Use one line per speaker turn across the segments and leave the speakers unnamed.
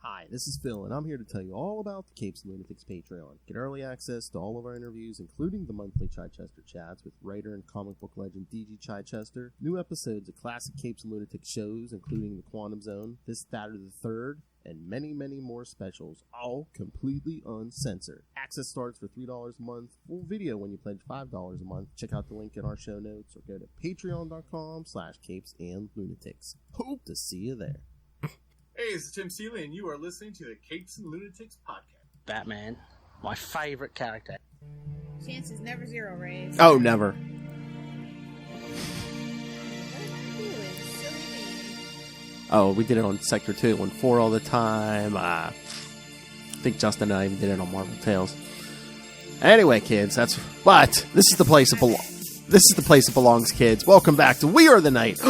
Hi, this is Phil, and I'm here to tell you all about the Capes and Lunatics Patreon. Get early access to all of our interviews, including the monthly Chichester chats with writer and comic book legend D.G. Chichester, new episodes of classic Capes and Lunatics shows, including The Quantum Zone, This, That, or the Third, and many, many more specials, all completely uncensored. Access starts for $3 a month, full video when you pledge $5 a month. Check out the link in our show notes, or go to patreon.com/capesandlunatics. Hope to see you there.
Hey, this is Tim Seeley, and you are listening to the Capes and Lunatics podcast.
Batman, my favorite character.
Chances never zero, Ray.
Oh, never.
What am I doing? Silly me.
Oh, we did it on Sector 2 and 4 all the time. I think Justin and I even did it on Marvel Tales. Anyway, kids, this is the place it belongs. This is the place it belongs, kids. Welcome back to We Are the Night.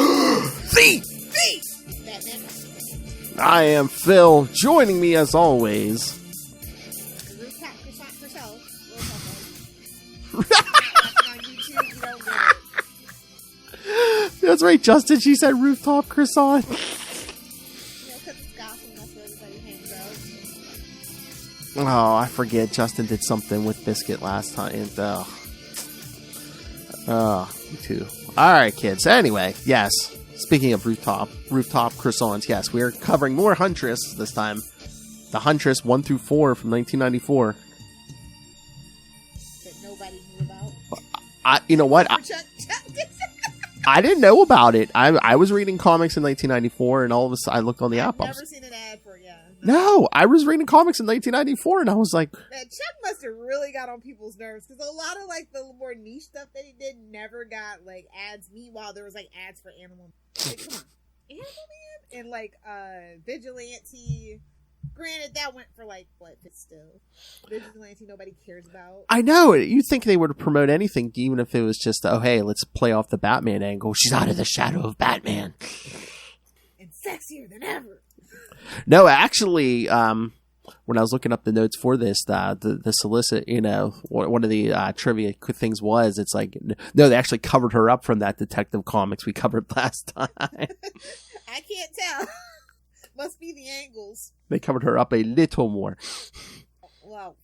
I am Phil. Joining me as always.
Rooftop croissant for self. On YouTube, you don't get it.
That's right, Justin. She said rooftop croissant.
You know, because it's gospel, that's what everybody hangs out.
Oh, I forget. Justin did something with Biscuit last time. Me too. All right, kids. Anyway, yes. Speaking of rooftop croissants, yes, we are covering more Huntress this time. The Huntress 1 through 4 from 1994.
That nobody knew about.
You know what? I didn't know about it. I was reading comics in 1994, and all of a sudden I looked on the app.
I've never seen an ad for it, yeah.
No, I was reading comics in 1994, and I was like...
Man, Chuck must have really got on people's nerves, because a lot of, like, the more niche stuff that he did never got, like, ads. Meanwhile, there was, like, ads for Animal. Like, come on. Animal Man? And, like, Vigilante. Granted, that went for, like, what, but still. Vigilante nobody cares about.
I know. You'd think they would promote anything, even if it was just, oh, hey, let's play off the Batman angle. She's out of the shadow of Batman.
And sexier than ever.
No, actually, when I was looking up the notes for this, the solicit, you know, one of the trivia things was, it's like, no, they actually covered her up from that Detective Comics we covered last time.
I can't tell. Must be the angles.
They covered her up a little more.
Well,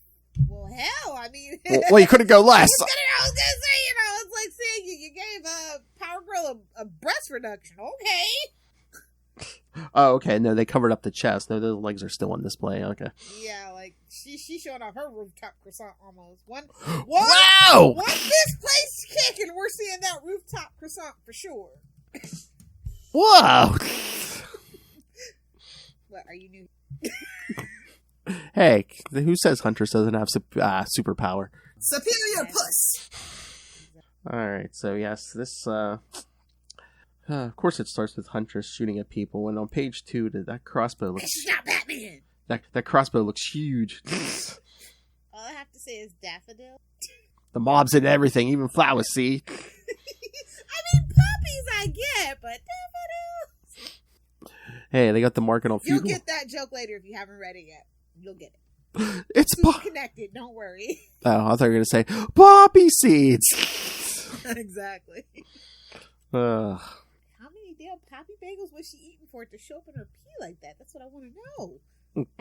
hell, I mean...
well, you couldn't go less.
I was going to say, you know, it's like saying you gave Power Girl a breast reduction. Okay.
Oh, okay. No, they covered up the chest. No, the legs are still on display. Okay.
Yeah, like she's showing off her rooftop croissant almost.
Wow!
Once this place kicking, we're seeing that rooftop croissant for sure.
Whoa!
What, are you new?
Hey, who says Huntress doesn't have superpower?
Superior puss.
All right. So yes, this. Of course, it starts with Huntress shooting at people, and on page 2, that crossbow looks...
She's not Batman!
That crossbow looks huge.
All I have to say is daffodil.
The mobs and everything, even flowers, see?
I mean, puppies I get, but daffodils...
Hey, they got the market on feudal.
You'll get that joke later if you haven't read it yet. You'll get it.
It's
connected, don't worry.
Oh, I thought you were going to say, poppy seeds!
Exactly. How many damn poppy bagels was she eating for it to show up in her pee like that? That's what I want to know.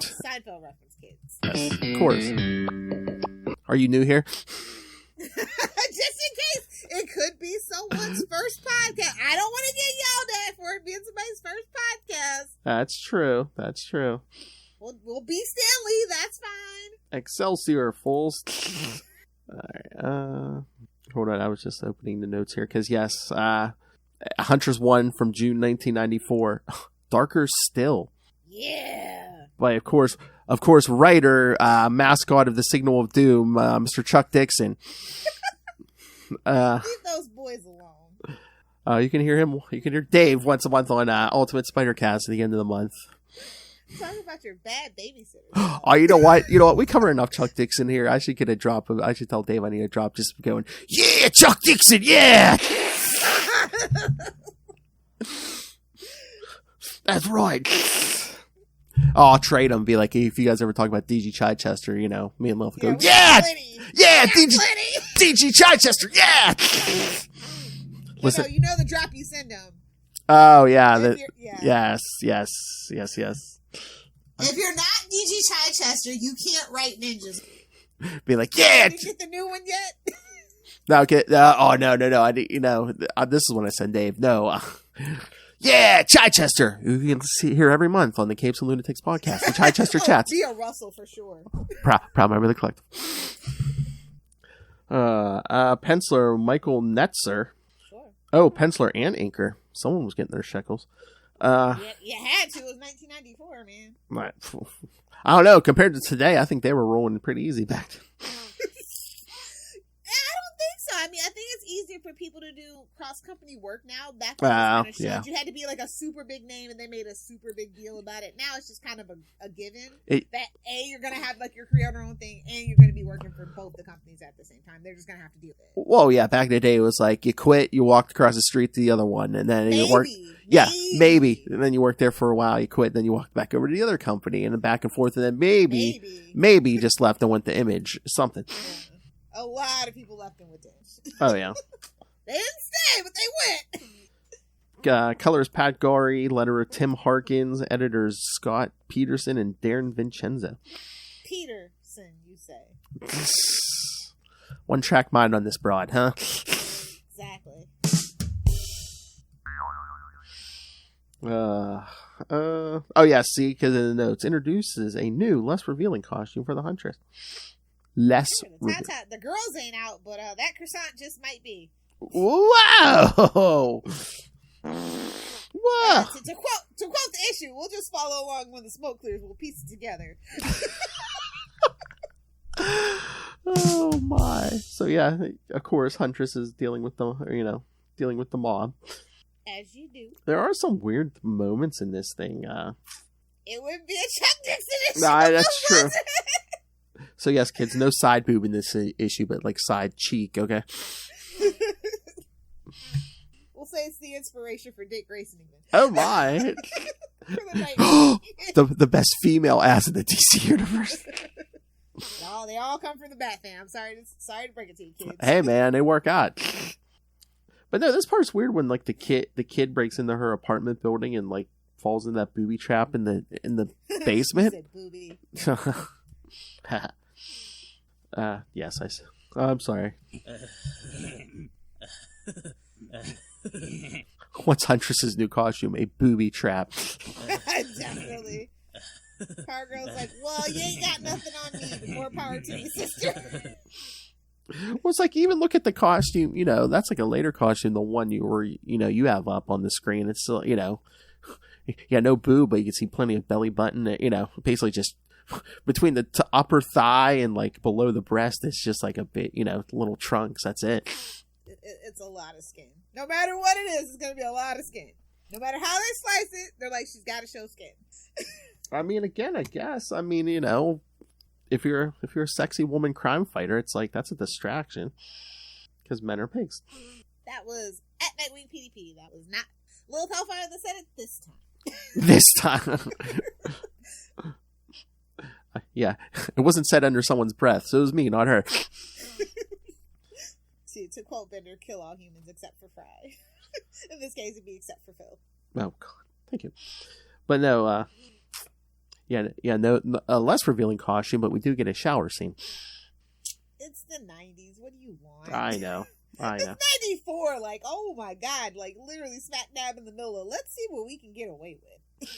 Seinfeld reference, kids.
Yes, of course. Are you new here?
Just in case, it could be someone's first podcast. I don't want to get yelled at for it being somebody's first podcast.
That's true. That's true.
We'll be Stanley. That's fine.
Excelsior, fools. All right. Hold on. I was just opening the notes here because yes, Huntress 1 from June 1994. Darker still.
Yeah.
But of course, writer, mascot of the Signal of Doom, Mr. Chuck Dixon.
Leave those boys alone.
You can hear him. You can hear Dave once a month on Ultimate Spider-Cast at the end of the month.
Talk about your bad babysitter.
Oh, you know what? We cover enough Chuck Dixon here. I should get a drop. I should tell Dave I need a drop. Just going, yeah, Chuck Dixon, yeah. That's right. Oh, I'll trade him. Be like, if you guys ever talk about D.G. Chichester, you know, me and Lilith go, yeah, D.G. Chichester, yeah.
Listen, you know the drop you send him.
Oh yeah,
Yes. If you're not DG Chichester, you can't write ninjas.
Be like, yeah.
Did you get the new one yet?
No, okay. Oh, no. I this is when I said Dave. No. Yeah, Chichester. You can see here every month on the Capes and Lunatics podcast. The Chichester chats.
Gia Russell for sure.
Proud member of the collective. Penciler Michael Netzer.
Sure.
Oh, penciler and inker. Someone was getting their shekels.
You had to. It was 1994, man.
I don't know. Compared to today, I think they were rolling pretty easy back then.
I don't think so. I mean, I think it's easier for people to do cross-company work now. Back when you had to be like a super big name, and they made a super big deal about it. Now it's just kind of a given that A, you're going to have like your career on your own thing, and you're going to be working for both the companies at the same time. They're just going to have to deal with it.
Well, yeah, back in the day, it was like you quit, you walked across the street to the other one, and then you worked. Yeah, maybe. And then you worked there for a while, you quit, then you walked back over to the other company, and then back and forth, and then maybe you just left and went to Image, something.
Yeah. A lot of people left in with this.
Oh, yeah.
They didn't stay, but they went.
Colors Pat Gorey, letterer Tim Harkins, editors Scott Peterson and Darren Vincenzo.
Peterson, you say.
One track mind on this broad, huh?
Exactly.
Oh yeah, see, because in the notes, introduces a new, less revealing costume for the Huntress.
The girls ain't out, but that croissant just might be.
Wow! Wow!
To quote the issue, we'll just follow along when the smoke clears. We'll piece it together.
Oh my! So yeah, of course, Huntress is dealing with the mob.
As you do.
There are some weird moments in this thing.
It would be a Chuck Dixon issue.
Nah, that's true. So yes, kids, no side boob in this issue, but like side cheek, okay?
We'll say it's the inspiration for Dick Grayson again.
Oh my! the best female ass in the DC universe.
No, they all come from the Bat fam. Sorry to break it to you, kids.
Hey man, they work out. But no, this part's weird when like the kid breaks into her apartment building and like falls in that booby trap in the basement.
Said booby.
Yes, I'm sorry. What's Huntress's new costume? A booby trap.
Definitely. Power Girl's like, well, you ain't got nothing on me, but more power to you, sister.
Well, it's like, even look at the costume, that's like a later costume, the one you have up on the screen. It's still, no boob, but you can see plenty of belly button, basically just between the upper thigh and like below the breast, it's just like a bit, little trunks. That's it.
It's a lot of skin. No matter what it is, it's going to be a lot of skin. No matter how they slice it, they're like, she's got to show skin.
I mean, again, I guess, if you're a sexy woman crime fighter, it's like, that's a distraction because men are pigs.
That was at Nightwing PDP. That was not Lilith Hellfire that said it this time.
This time. Yeah, it wasn't said under someone's breath, so it was me, not her.
See, to quote Bender, kill all humans except for Fry. In this case, it'd be except for Phil.
Oh, God. Thank you. But no, no, a less revealing costume, but we do get a shower scene.
It's the 90s. What do you want?
I know.
It's 94. Like, oh my God. Like, literally smack dab in the middle of, let's see what we can get away with.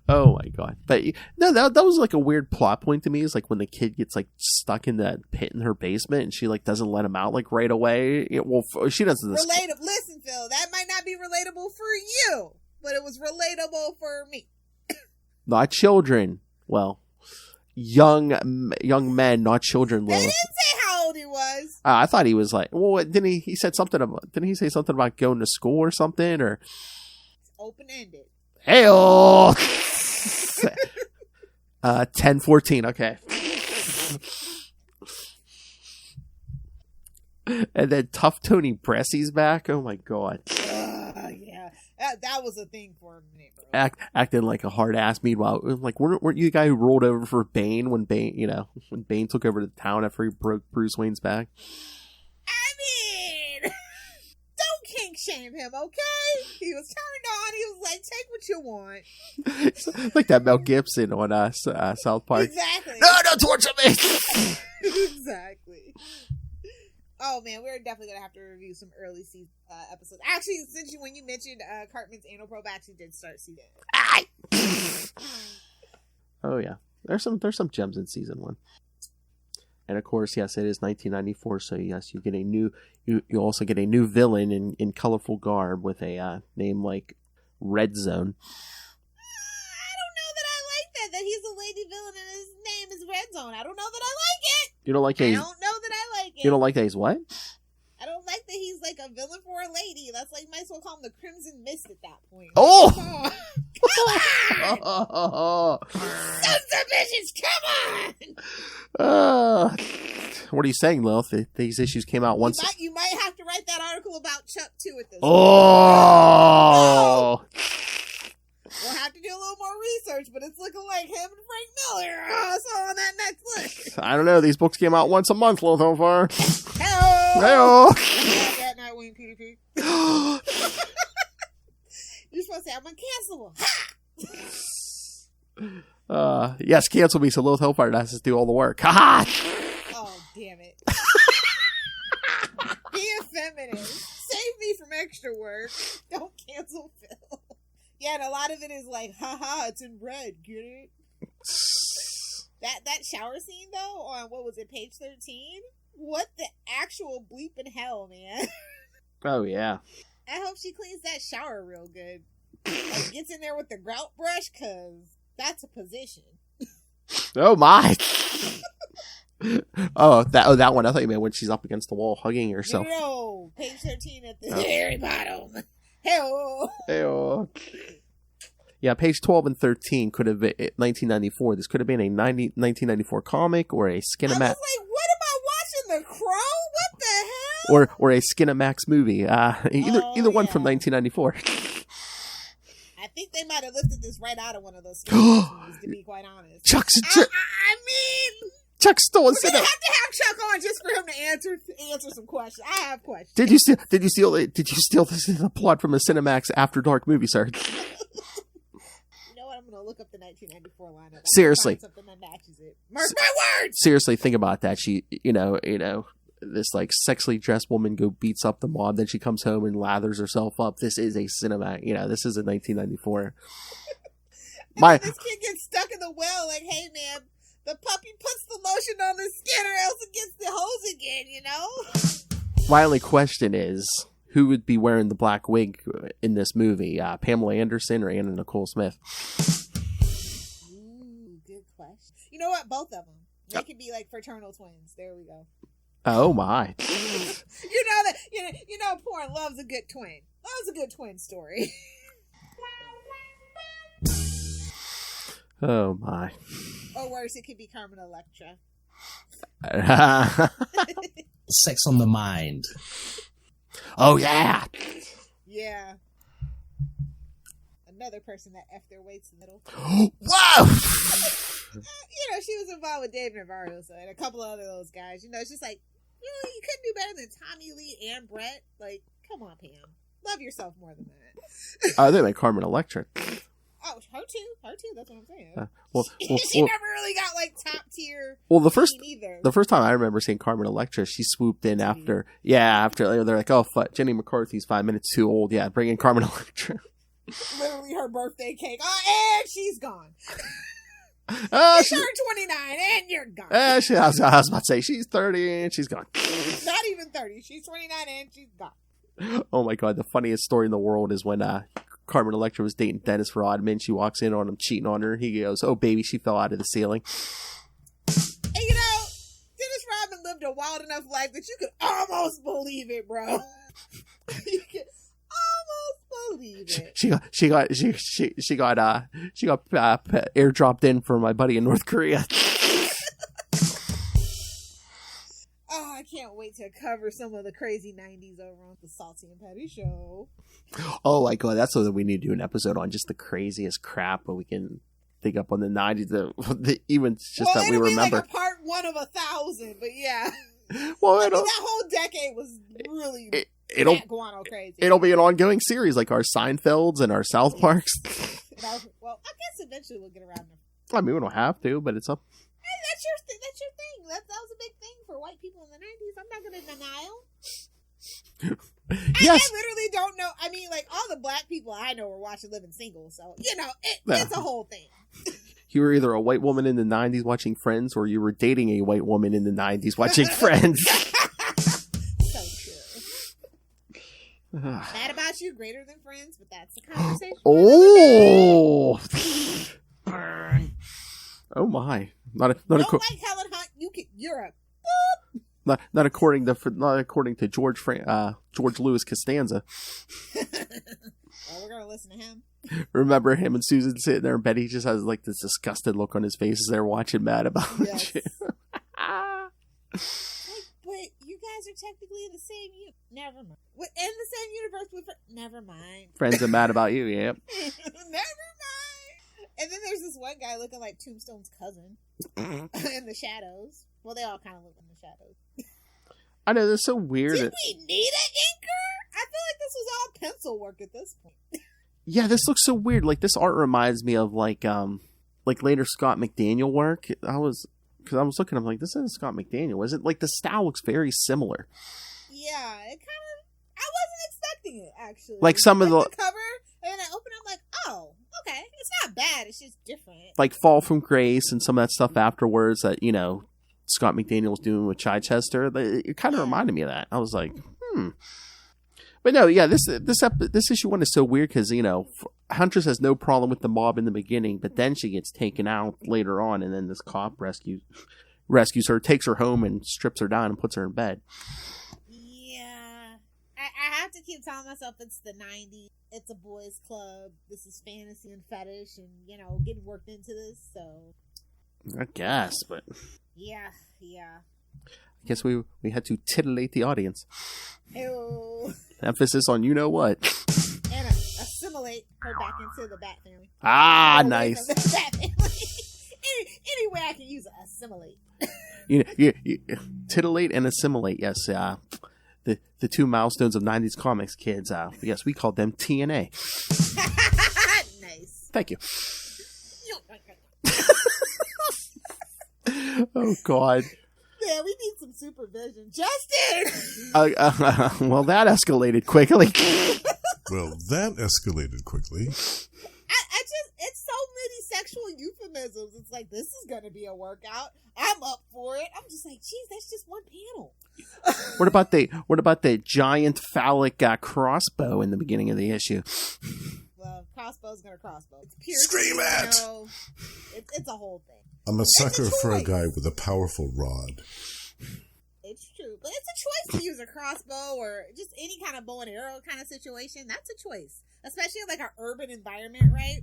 Oh my God. But no, that was like a weird plot point to me, is like when the kid gets like stuck in that pit in her basement and she like doesn't let him out like right away. She doesn't.
Relatable. Listen, Phil, that might not be relatable for you, but it was relatable for me.
Not children. Well, young men, not children.
They didn't say how old he was.
I thought he was like, well, didn't he say something about going to school or something, or
it's open-ended.
Hey-oh! 10-14, okay. And then Tough Tony Bressy's back. Oh my God.
Yeah. That was a thing for a minute, bro.
Acting like a hard ass. Meanwhile, like, weren't you the guy who rolled over for Bane when Bane took over the town after he broke Bruce Wayne's back?
I mean, don't King kink shame him, okay? He was turned on. He was like, take what you want.
Like that Mel Gibson on South Park.
Exactly.
No, don't torture me!
Exactly. Oh, man, we're definitely going to have to review some early season episodes. Actually, when you mentioned Cartman's anal probe, I actually did start seeing it.
Oh, yeah. There's some gems in season 1. And of course, yes, it is 1994, so yes, you get you also get a new villain in colorful garb with a name like Red Zone.
I don't know that I like that he's a lady villain and his name is Red Zone. I don't know that I like it.
You don't like
I don't know that I like it.
You don't like that he's what?
I don't like that he's like a villain for a lady. That's like, might as well call him the Crimson Mist at that point.
Oh!
Come on! Sons of bitches, come on!
What are you saying, Lilith? These issues came out once.
You might have to write that article about Chuck too at this point.
Oh!
We'll have to do a little more research, but it's looking like him and Frank Miller are also on that next list.
I don't know. These books came out once a month, Lilith, so far.
Hello! That Nightwing PDP. You're supposed to say, I'm uncancelable.
Yes, cancel me so Lilith Hellfire has to do all the work. Ha
Oh, damn it. Be a feminine. Save me from extra work. Don't cancel Phil. Yeah, and a lot of it is like, haha, it's in red, get it? That shower scene, though, on, what was it, page 13? What the actual bleeping hell, man?
Oh, yeah.
I hope she cleans that shower real good. Like, gets in there with the grout brush, because that's a position.
Oh, my. That one. I thought you meant when she's up against the wall hugging herself.
No, page 13 at the very bottom. Hey-oh.
Hey-oh. Yeah, page 12 and 13 could have been 1994. This could have been a 1994 comic or a Skinamax.
I was like, what am I watching? The Crow? What the hell?
Or a Skinamax movie. Either one from 1994.
I think they might have lifted this right out of one of those Skinamax movies, to be quite honest.
Chuck's
I mean,
Chuck's still a
we're gonna have to have Chuck on just for him to answer some questions. I have questions.
Did you steal the plot from a Cinemax After Dark movie, sir?
I'm gonna look up the 1994 lineup.
Seriously,
something that matches it. Mark my words.
Seriously, think about that. She, this like sexily dressed woman beats up the mob, then she comes home and lathers herself up. This is a cinema. This is a 1994.
This kid gets stuck in the well. Like, hey man, the puppy puts the lotion on the skin, or else it gets the hose again.
My only question is, who would be wearing the black wig in this movie? Pamela Anderson or Anna Nicole Smith?
Ooh, good question. You know what? Both of them. They could be like fraternal twins. There we go.
Oh my!
You know, porn loves a good twin. Loves a good twin story.
Oh my!
Or worse, it could be Carmen Electra.
Sex on the mind.
Oh yeah.
Yeah. Another person that effed their weights in the middle.
Whoa!
She was involved with Dave Navarro, so, and a couple of other those guys. It's just like, you couldn't do better than Tommy Lee and Brett. Like, come on, Pam. Love yourself more than that.
They like Carmen Electra.
Oh, her too. That's what I'm saying.
She
never really got like top tier.
Well, the first time I remember seeing Carmen Electra, she swooped in after they're like, oh, fuck, Jenny McCarthy's 5 minutes too old. Yeah, bring in Carmen Electra.
Literally her birthday cake. Oh, and she's gone. She turned 29 and you're gone.
I was about to say, she's 30 and she's gone.
Not even 30. She's 29 and she's gone.
Oh my god, the funniest story in the world is when Carmen Electra was dating Dennis Rodman. She walks in on him cheating on her. He goes, oh baby, she fell out of the ceiling.
And Dennis Rodman lived a wild enough life that you could almost believe it, bro. You could almost believe it.
She got airdropped in for my buddy in North Korea.
Oh, I can't wait to cover some of the crazy 90s over on the Salty and Petty Show.
Oh my god, that's what we need to do an episode on, just the craziest crap, but we can dig up on the 90s, that we remember.
Like a part 1 of 1,000, but yeah.
Well,
that whole decade was really guano crazy.
It'll be an ongoing series like our Seinfelds and our South Parks.
Well, I guess eventually we'll get around them.
I mean, we don't have to, but it's up.
Hey, that's your thing. That was a big thing for white people in the 90s. I'm not going to deny.
Yes.
I literally don't know. I mean, like, all the black people I know were watching Living Single, so, it's a whole thing.
You were either a white woman in the 90s watching Friends, or you were dating a white woman in the 90s watching Friends.
So true. Mad About You, greater than Friends, but that's the conversation.
Oh! Oh my! Not
like Helen Hunt. You're a boop.
Not according to George Louis Costanza.
Well, we're gonna listen to him.
Remember him and Susan sitting there in bed? He just has like this disgusted look on his face as they're watching Mad About You.
But you guys are technically in the same never mind. In the same universe with never mind.
Friends are Mad About You, yeah.
Never mind. And then there's this one guy looking like Tombstone's cousin in the shadows. Well, they all kind of look in the shadows.
I know, they're so weird.
Did we need an inker? I feel like this was all pencil work at this point.
Yeah, this looks so weird. Like, this art reminds me of like later Scott McDaniel work. Because I was looking, I'm like, this isn't Scott McDaniel, is it? Like, the style looks very similar.
Yeah, it kind of. I wasn't expecting it, actually.
Like some of the
cover, and then I open it, I'm like, oh, okay, it's not bad. It's just different.
Like Fall from Grace and some of that stuff afterwards that Scott McDaniel was doing with Chichester. It kind of reminded me of that. I was like, But no, yeah, this issue 1 is so weird because Huntress has no problem with the mob in the beginning, but then she gets taken out later on, and then this cop rescues her, takes her home, and strips her down and puts her in bed.
Yeah, I have to keep telling myself it's the 90s. It's a boys' club. This is fantasy and fetish, and getting worked into this. So
I guess, but
yeah.
I guess we had to titillate the audience.
Ew.
Emphasis on you know what.
And assimilate her back into the Bat family.
Ah, nice.
The Bat family. Any way I can use assimilate.
You titillate and assimilate. Yes, the two milestones of 90s comics, kids. Yes, we called them TNA.
Nice.
Thank you. Oh God.
Yeah, we need some supervision. Justin!
Well, that escalated quickly.
It's so many sexual euphemisms. It's like, this is going to be a workout. I'm up for it. I'm just like, geez, that's just one panel.
What about the giant phallic crossbow in the beginning of the issue?
Well, crossbow's going to crossbow. It's pure.
Scream at!
It's a whole thing.
I'm a sucker for a guy with a powerful rod.
It's true. But it's a choice to use a crossbow or just any kind of bow and arrow kind of situation. That's a choice. Especially in like our urban environment, right?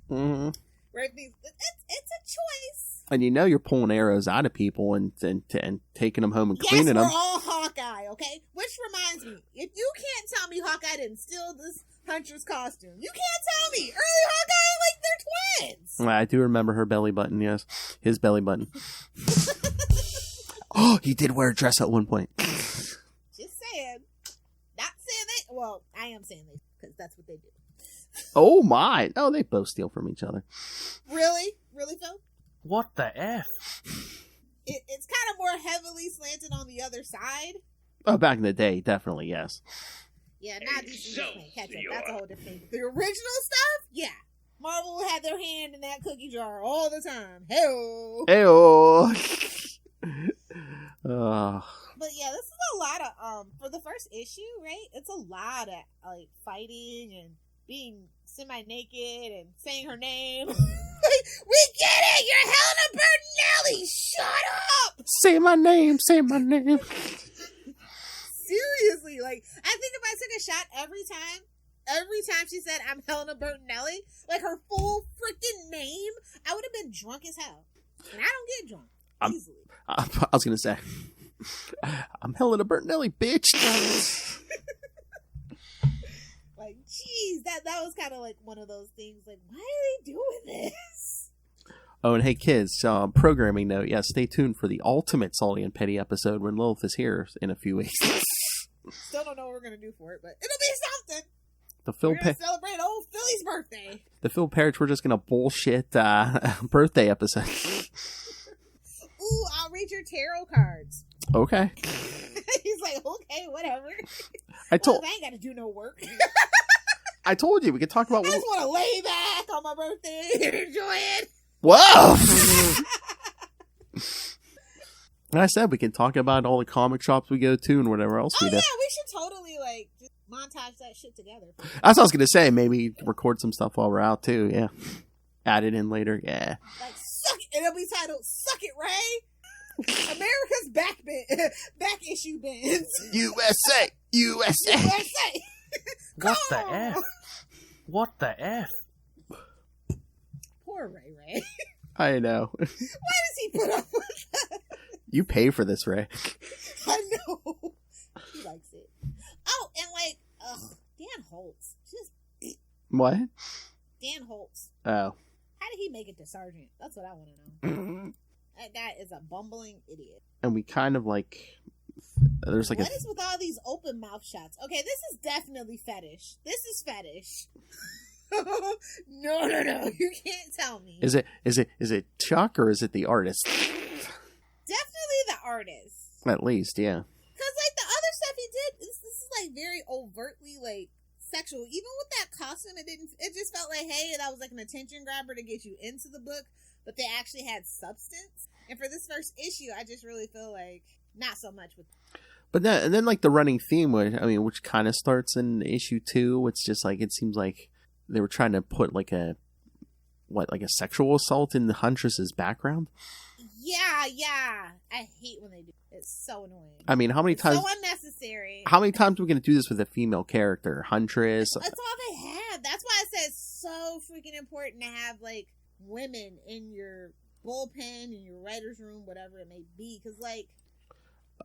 Mm-hmm.
Where it's a choice.
And you're pulling arrows out of people and taking them home and cleaning them.
Yes, we're all Hawkeye, okay? Which reminds me, if you can't tell me Hawkeye didn't steal this Huntress costume, you can't tell me. Early Hawkeye, like, they're twins.
I do remember her belly button, yes. His belly button. Oh, he did wear a dress at one point.
Just saying. Not saying they... Well, I am saying they, because that's what they do.
Oh, my. Oh, they both steal from each other.
Really? Really, Phil?
What the F?
It's kind of more heavily slanted on the other side.
Oh, back in the day, definitely, yes.
Yeah, not DC playing catch up. That's a whole different thing. The original stuff, yeah. Marvel had their hand in that cookie jar all the time. Hey-oh.
Hey-oh.
But yeah, this is a lot of for the first issue, right? It's a lot of like fighting and being semi-naked and saying her name. We get it! You're Helena Bertinelli! Shut up!
Say my name, say my name.
Seriously, like, I think if I took a shot every time she said I'm Helena Bertinelli, like her full freaking name, I would have been drunk as hell. And I don't get drunk easily.
I was going to say, I'm Helena Bertinelli, bitch.
Like, geez, that was kind of like one of those things, like, why are they doing this?
Oh, and hey, kids, programming note, yeah, stay tuned for the ultimate Salty and Petty episode when Lilith is here in a few weeks.
Still don't know what we're gonna do for it, but it'll be something.
We're
We're gonna
gonna
celebrate old Philly's birthday.
the Phil Perich. We're just gonna bullshit birthday episode.
Ooh, I'll read your tarot cards.
Okay.
He's like, okay, whatever.
I told
I ain't gotta do no work.
I told you we could talk about.
I just want to lay back on my birthday and enjoy it.
Whoa! And I said we can talk about all the comic shops we go to and whatever else we do.
Yeah, we should totally like just montage that shit together.
That's what I was gonna say. Maybe record some stuff while we're out too. Yeah, add it in later. Yeah.
Like, suck it. It'll be titled "Suck It, Ray." America's back issue bins.
USA.
USA.
What the F? What the F?
Poor Ray.
I know.
Why does he put up with that?
You pay for this, Ray.
I know. He likes it. Oh, and like, Dan Holtz. Just
What?
Dan Holtz.
Oh.
How did he make it to sergeant? That's what I want to know. That guy is a bumbling idiot.
And we kind of like. There's like
What is with all these open mouth shots? Okay, this is definitely fetish. This is fetish. No. You can't tell me.
Is it Chuck or is it the artist?
Definitely the artist.
At least, yeah.
Because, like, the other stuff he did, this is, like, very overtly, like, sexual. Even with that costume, it just felt like, hey, that was, like, an attention grabber to get you into the book, but they actually had substance. And for this first issue, I just really feel like not so much with.
But then like the running theme, which kind of starts in issue 2, it's just like it seems like they were trying to put like a sexual assault in the Huntress's background.
Yeah. I hate when they do. It's so annoying.
I mean, how many times?
So unnecessary.
How many times are we going to do this with a female character? Huntress.
That's all they have. That's why I said it's so freaking important to have like women in your bullpen, in your writer's room, whatever it may be. Because like,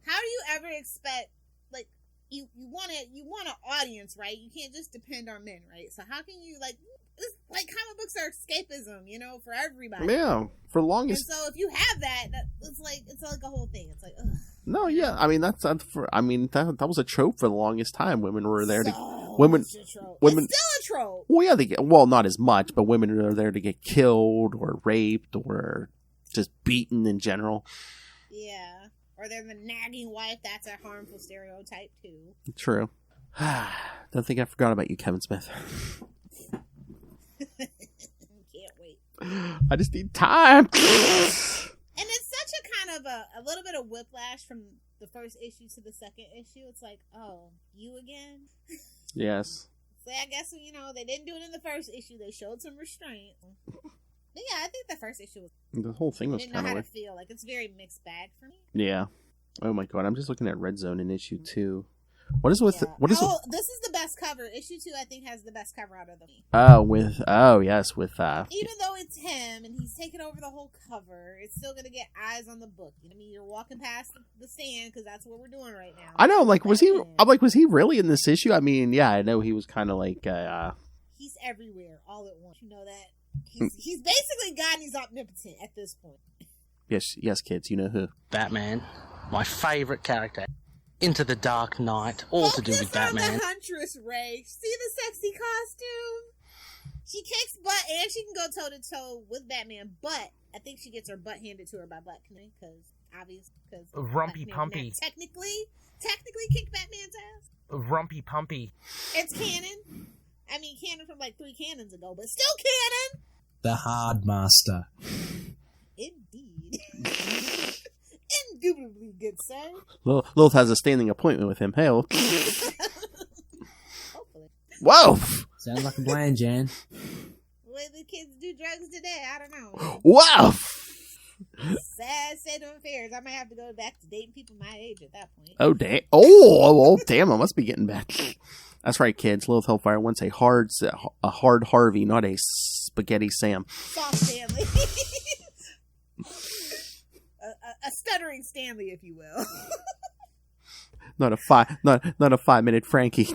how do you ever expect like you want an audience, right? You can't just depend on men, right? So how can you like? It's like comic books are escapism, for everybody.
Yeah, for the longest.
And so if you have that it's like a whole thing. It's like, ugh.
No, yeah, I mean that was a trope for the longest time. Women were there
It's
to women.
It's still a trope.
Well, yeah, not as much, but women are there to get killed or raped or just beaten in general.
Yeah, or they're the nagging wife. That's a harmful stereotype too.
True. Don't think I forgot about you, Kevin Smith.
Can't wait.
I just need time.
And it's such a kind of a little bit of whiplash from the first issue to the second issue. It's like, oh, you again?
Yes.
So I guess, they didn't do it in the first issue. They showed some restraint. But yeah, I think the first issue was...
The whole thing was
kind
kind
of
of
how
weird.
to feel. Like, it's very mixed bag for me.
Yeah. Oh my god, I'm just looking at Red Zone in issue 2. What is with...
Yeah.
What is
this is the best cover. Issue 2, I think, has the best cover out of the...
with... yes, with...
Even though it's him and he's taking over the whole cover, it's still going to get eyes on the book. You know what I mean? You're walking past the stand because that's what we're doing right now.
I know, was he really in this issue? I mean, yeah, I know he was kind of like...
He's everywhere, all at once. You know that? He's basically God and he's omnipotent at this point.
Yes, kids, you know who.
Batman, my favourite character. Into the Dark Knight, all to do with Batman.
On the Huntress, Ray. See the sexy costume? She kicks butt and she can go toe to toe with Batman, but I think she gets her butt handed to her by Black Canary because
Rumpy Pumpy.
Technically kick Batman's ass.
Rumpy Pumpy.
It's canon. I mean, canon from like 3 cannons ago, but still canon.
The Hard Master.
Indeed. Indubitably, good sir.
Lilith has a standing appointment with him. Hell.
Hopefully.
Whoa!
Sounds like a plan, Jan.
The way the kids do drugs today, I don't know.
Wow!
Sad state of affairs. I might have to go back to dating people my age at that point.
Oh, damn. Oh, damn, I must be getting back. That's right, kids. Lilith Hellfire wants a hard Harvey, not a spaghetti Sam.
Soft Stanley. A stuttering Stanley, if you will.
Not a 5-minute Frankie.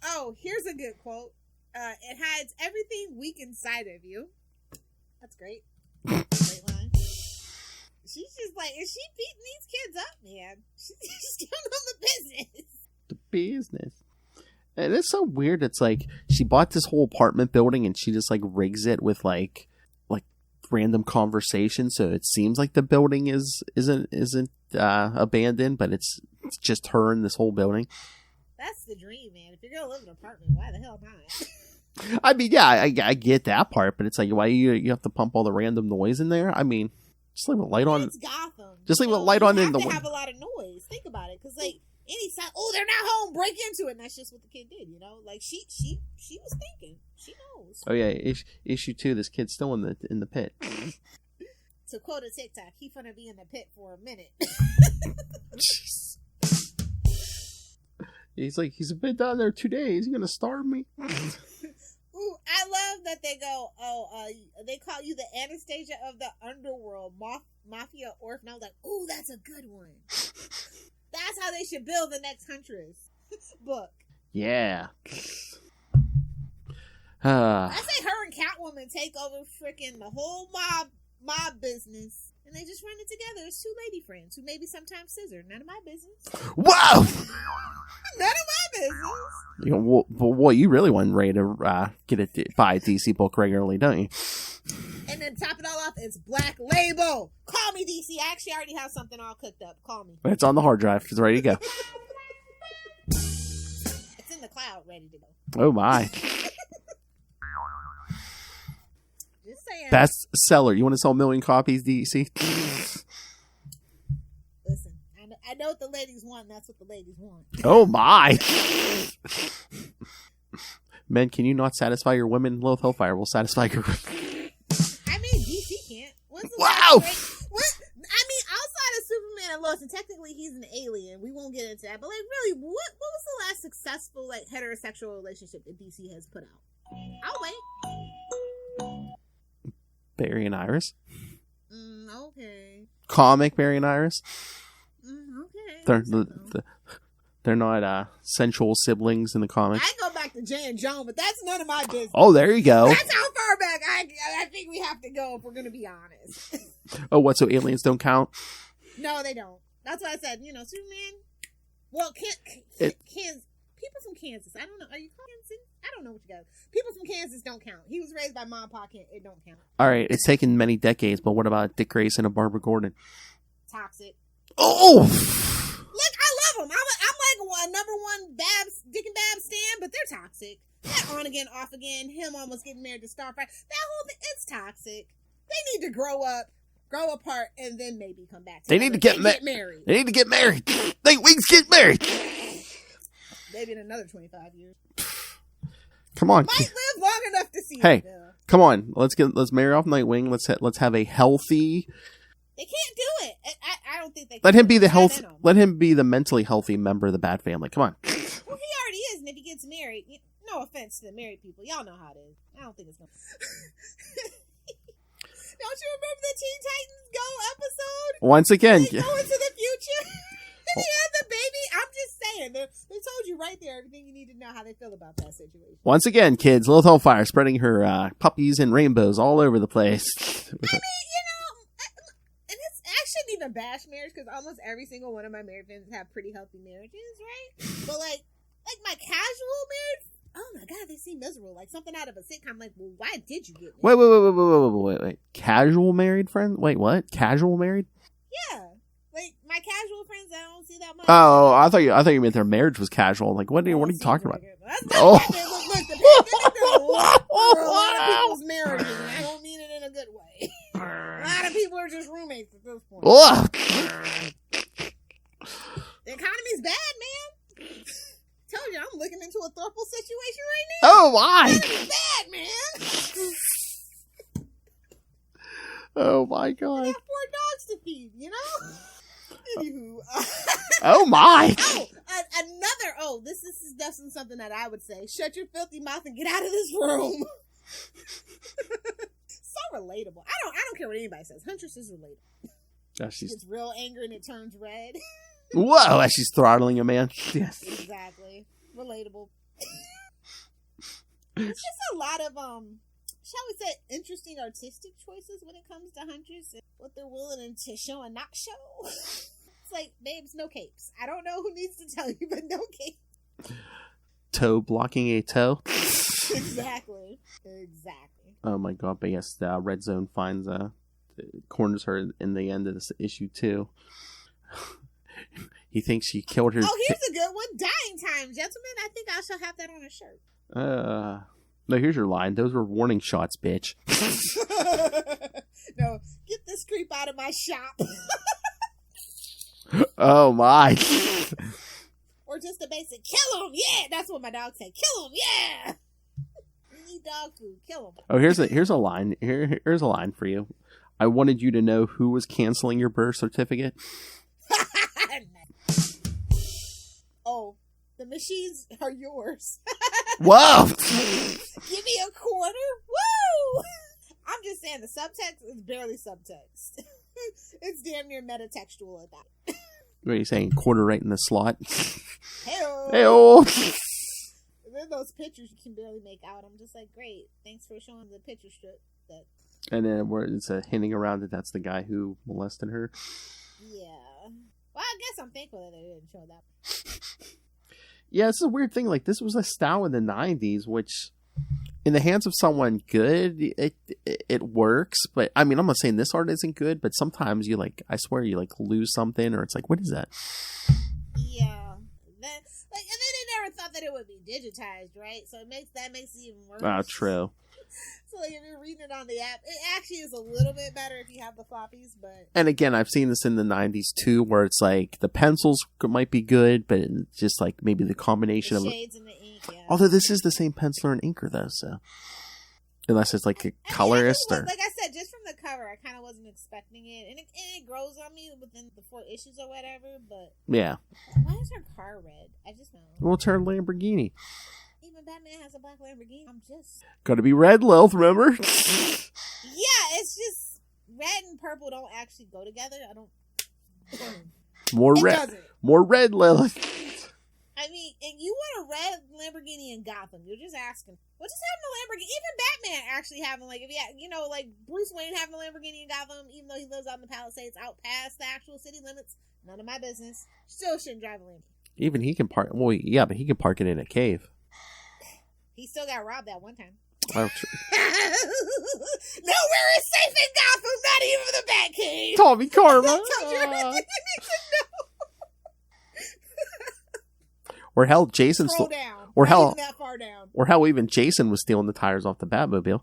Oh, here's a good quote. It hides everything weak inside of you. That's great. Great line. she's just like, is she beating these kids up, man? She's giving them the business.
The business. And it's so weird. It's like she bought this whole apartment building and she just like rigs it with like random conversation, so it seems like the building isn't abandoned, but it's just her in this whole building.
That's the dream, man. If you're gonna live in an apartment, why the hell not?
I mean, yeah, I get that part, but it's like, why you have to pump all the random noise in there? I mean, just leave a light on.
It's Gotham.
Just leave a light on in the
window.
window.
Have a lot of noise. Think about it, because like any sound, oh, they're not home, break into it. And that's just what the kid did, you know. Like she was thinking. She knows.
Oh yeah, issue 2. This kid's still in the pit.
To quote a TikTok, he finna be in the pit for a minute.
He's like, he's been down there 2 days. He's gonna starve me.
Ooh, I love that they go, they call you the Anastasia of the underworld, mafia orphan. I was like, ooh, that's a good one. That's how they should build the next Huntress book.
Yeah.
I say her and Catwoman take over freaking the whole mob business. And they just run it together as 2 lady friends who maybe sometimes scissor. None of my business.
Whoa!
None of my business.
You know, well, you really want Ray to buy a DC book regularly, don't you?
And then top it all off, it's Black Label. Call me, DC. I actually already have something all cooked up. Call me.
It's on the hard drive. It's ready to go.
It's in the cloud, ready to go.
Oh my!
Just saying.
Best seller. You want to sell 1 million copies, DC?
Listen, I know what the ladies want, and that's what the ladies want.
Oh my! Men, can you not satisfy your women? Lilith Hellfire will satisfy your.
I mean, DC can't.
Wow!
What? I mean, outside of Superman and Lois, and technically he's an alien. We won't get into that. But like, really, what was the last successful like heterosexual relationship that DC has put out? I'll wait.
Barry and Iris.
Okay.
Comic Barry and Iris.
Okay.
They're not sensual siblings in the comics.
I go back to Jay and Joan, but that's none of my business.
Oh, there you go.
That's how far back I think we have to go if we're going to be honest.
Oh, what? So aliens don't count?
No, they don't. That's why I said, Superman. Well, people from Kansas. I don't know. Are you Kansas? I don't know what you got. People from Kansas don't count. He was raised by Mom, Pa. It don't count.
All right, it's taken many decades, but what about Dick Grayson and Barbara Gordon?
Toxic.
Oh!
Look, I love them. I'm like a number 1 Dick and Babs stan, but they're toxic. That on again, off again. Him almost getting married to Starfire. That whole thing, it's toxic. They need to grow apart, and then maybe come back.
They need to get married. They need to get married. Nightwings get married.
Maybe in another 25 years.
Come on.
Might live long enough to see
Hey,
it.
come on. Let's marry off Nightwing. Let's have a healthy.
They can't do it. I don't think they can.
Let him be the Let him be the mentally healthy member of the Bat family. Come on.
Well, he already is, and if he gets married, no offense to the married people, y'all know how it is. I don't think it's gonna. Don't you remember the Teen Titans Go episode?
Once again,
They go into the future. And he had the baby. I'm just saying, they told you right there everything you need to know how they feel about that situation.
Once again, kids, Lilith Hellfire spreading her puppies and rainbows all over the place.
I mean, and I shouldn't even bash marriage because almost every single one of my married friends have pretty healthy marriages, right? But like my casual marriage, oh my god, they seem miserable. Like something out of a sitcom. Like, well, why did you get married?
Wait. Casual married friend? Wait, what? Casual married?
Yeah. Like my casual friends, I don't see that much.
Oh, I thought you meant their marriage was casual. Like, what are you talking about?
Look, the pandemic did a lot for a lot of people's marriages, and I don't mean it in a good way. A lot of people are just roommates at this point.
Oh.
The economy's bad, man. Told you, I'm looking into a Thorple situation right now.
Oh, why?
The economy's bad, man.
Oh my god.
I got 4 dogs to feed, Anywho.
Oh my.
This is definitely something that I would say. Shut your filthy mouth and get out of this room. So relatable. I don't care what anybody says. Huntress is relatable. She gets real angry and it turns red.
Whoa, as she's throttling a man. Yes.
Exactly. Relatable. It's just a lot of shall we say, interesting artistic choices when it comes to Huntress and what they're willing to show and not show. It's like, babes, no capes. I don't know who needs to tell you, but no capes.
Toe blocking a toe.
Exactly.
Oh my god! But yes, the Red Zone finds corners her in the end of this issue too. He thinks she killed her.
Oh, here's a good one. Dying time, gentlemen. I think I shall have that on a shirt.
No, here's your line. Those were warning shots, bitch.
No, get this creep out of my shop.
Oh my.
Or just a basic, kill him, yeah. That's what my dog said. Kill him, yeah. We need dog food. Kill him.
Oh, here's a line. Here's a line for you. I wanted you to know who was canceling your birth certificate.
Oh, the machines are yours.
Whoa!
Give me a quarter. Woo! I'm just saying the subtext is barely subtext. It's damn near metatextual at that.
What are you saying? Quarter right in the slot?
Hey-o.
Hey-oh!
And then those pictures you can barely make out. I'm just like, great. Thanks for showing the picture strip. That.
And then where it's hinting around that that's the guy who molested her.
Yeah. Well, I guess I'm thankful that they didn't show that.
Yeah, it's a weird thing. Like, this was a style in the 90s, which, in the hands of someone good, it works. But, I mean, I'm not saying this art isn't good, but sometimes you, like, I swear you, like, lose something, or it's like, what is that?
Yeah. And then they never thought that it would be digitized, right? So that makes it even worse.
Oh, true.
So, like, if you're reading it on the app, it actually is a little bit better if you have the floppies, but...
And again, I've seen this in the 90s, too, where it's like, the pencils might be good, but it's just, like, maybe the combination
the
of...
shades and the ink, yeah.
Although this is the same penciler and inker, though, so... Unless it's, like, a colorist, or...
Like I said, just from the cover, I kind of wasn't expecting it. And it grows on me within the 4 issues or whatever, but...
Yeah.
Why is her car red? I just know.
Well, it's her Lamborghini.
Even Batman has a black Lamborghini. I'm just...
Gotta be red, Lilith, remember?
Yeah, it's just... Red and purple don't actually go together. I don't...
More
It
red.
doesn't.
More red, Lilith.
I mean, if you want a red Lamborghini in Gotham, you're just asking. Well, just having a Lamborghini, even Batman actually having, like, if you know, like, Bruce Wayne having a Lamborghini in Gotham, even though he lives out in the Palisades, out past the actual city limits, none of my business. Still shouldn't drive a Lamborghini.
Even he can park... Well, yeah, but he can park it in a cave.
He still got robbed that one time.
Oh,
Nowhere is safe in Gotham, not even the Batcave.
Tommy Karma.
That tells you everything you need to know.
Or hell, Jason's...
Scroll down.
Or
Not
hell...
even that far down.
Or how even Jason was stealing the tires off the Batmobile.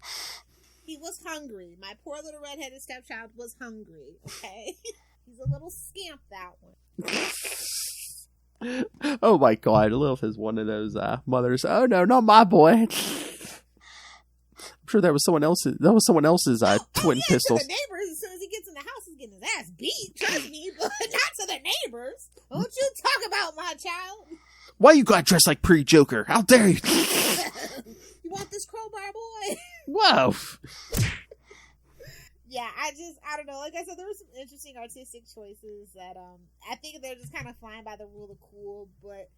He was hungry. My poor little redheaded stepchild was hungry, okay? He's a little scamp, that one.
Oh my god, Lilith is one of those mothers. Oh no, not my boy. I'm sure that was someone else's twin
yeah,
pistols.
To the neighbors, as soon as he gets in the house, he's getting his ass beat. Trust me, but not to the neighbors. Don't you talk about my child.
Why you got dressed like pre-Joker? How dare you?
You want this crowbar, boy?
Whoa.
Yeah, I don't know. Like I said, there were some interesting artistic choices that I think they're just kind of flying by the rule of cool. But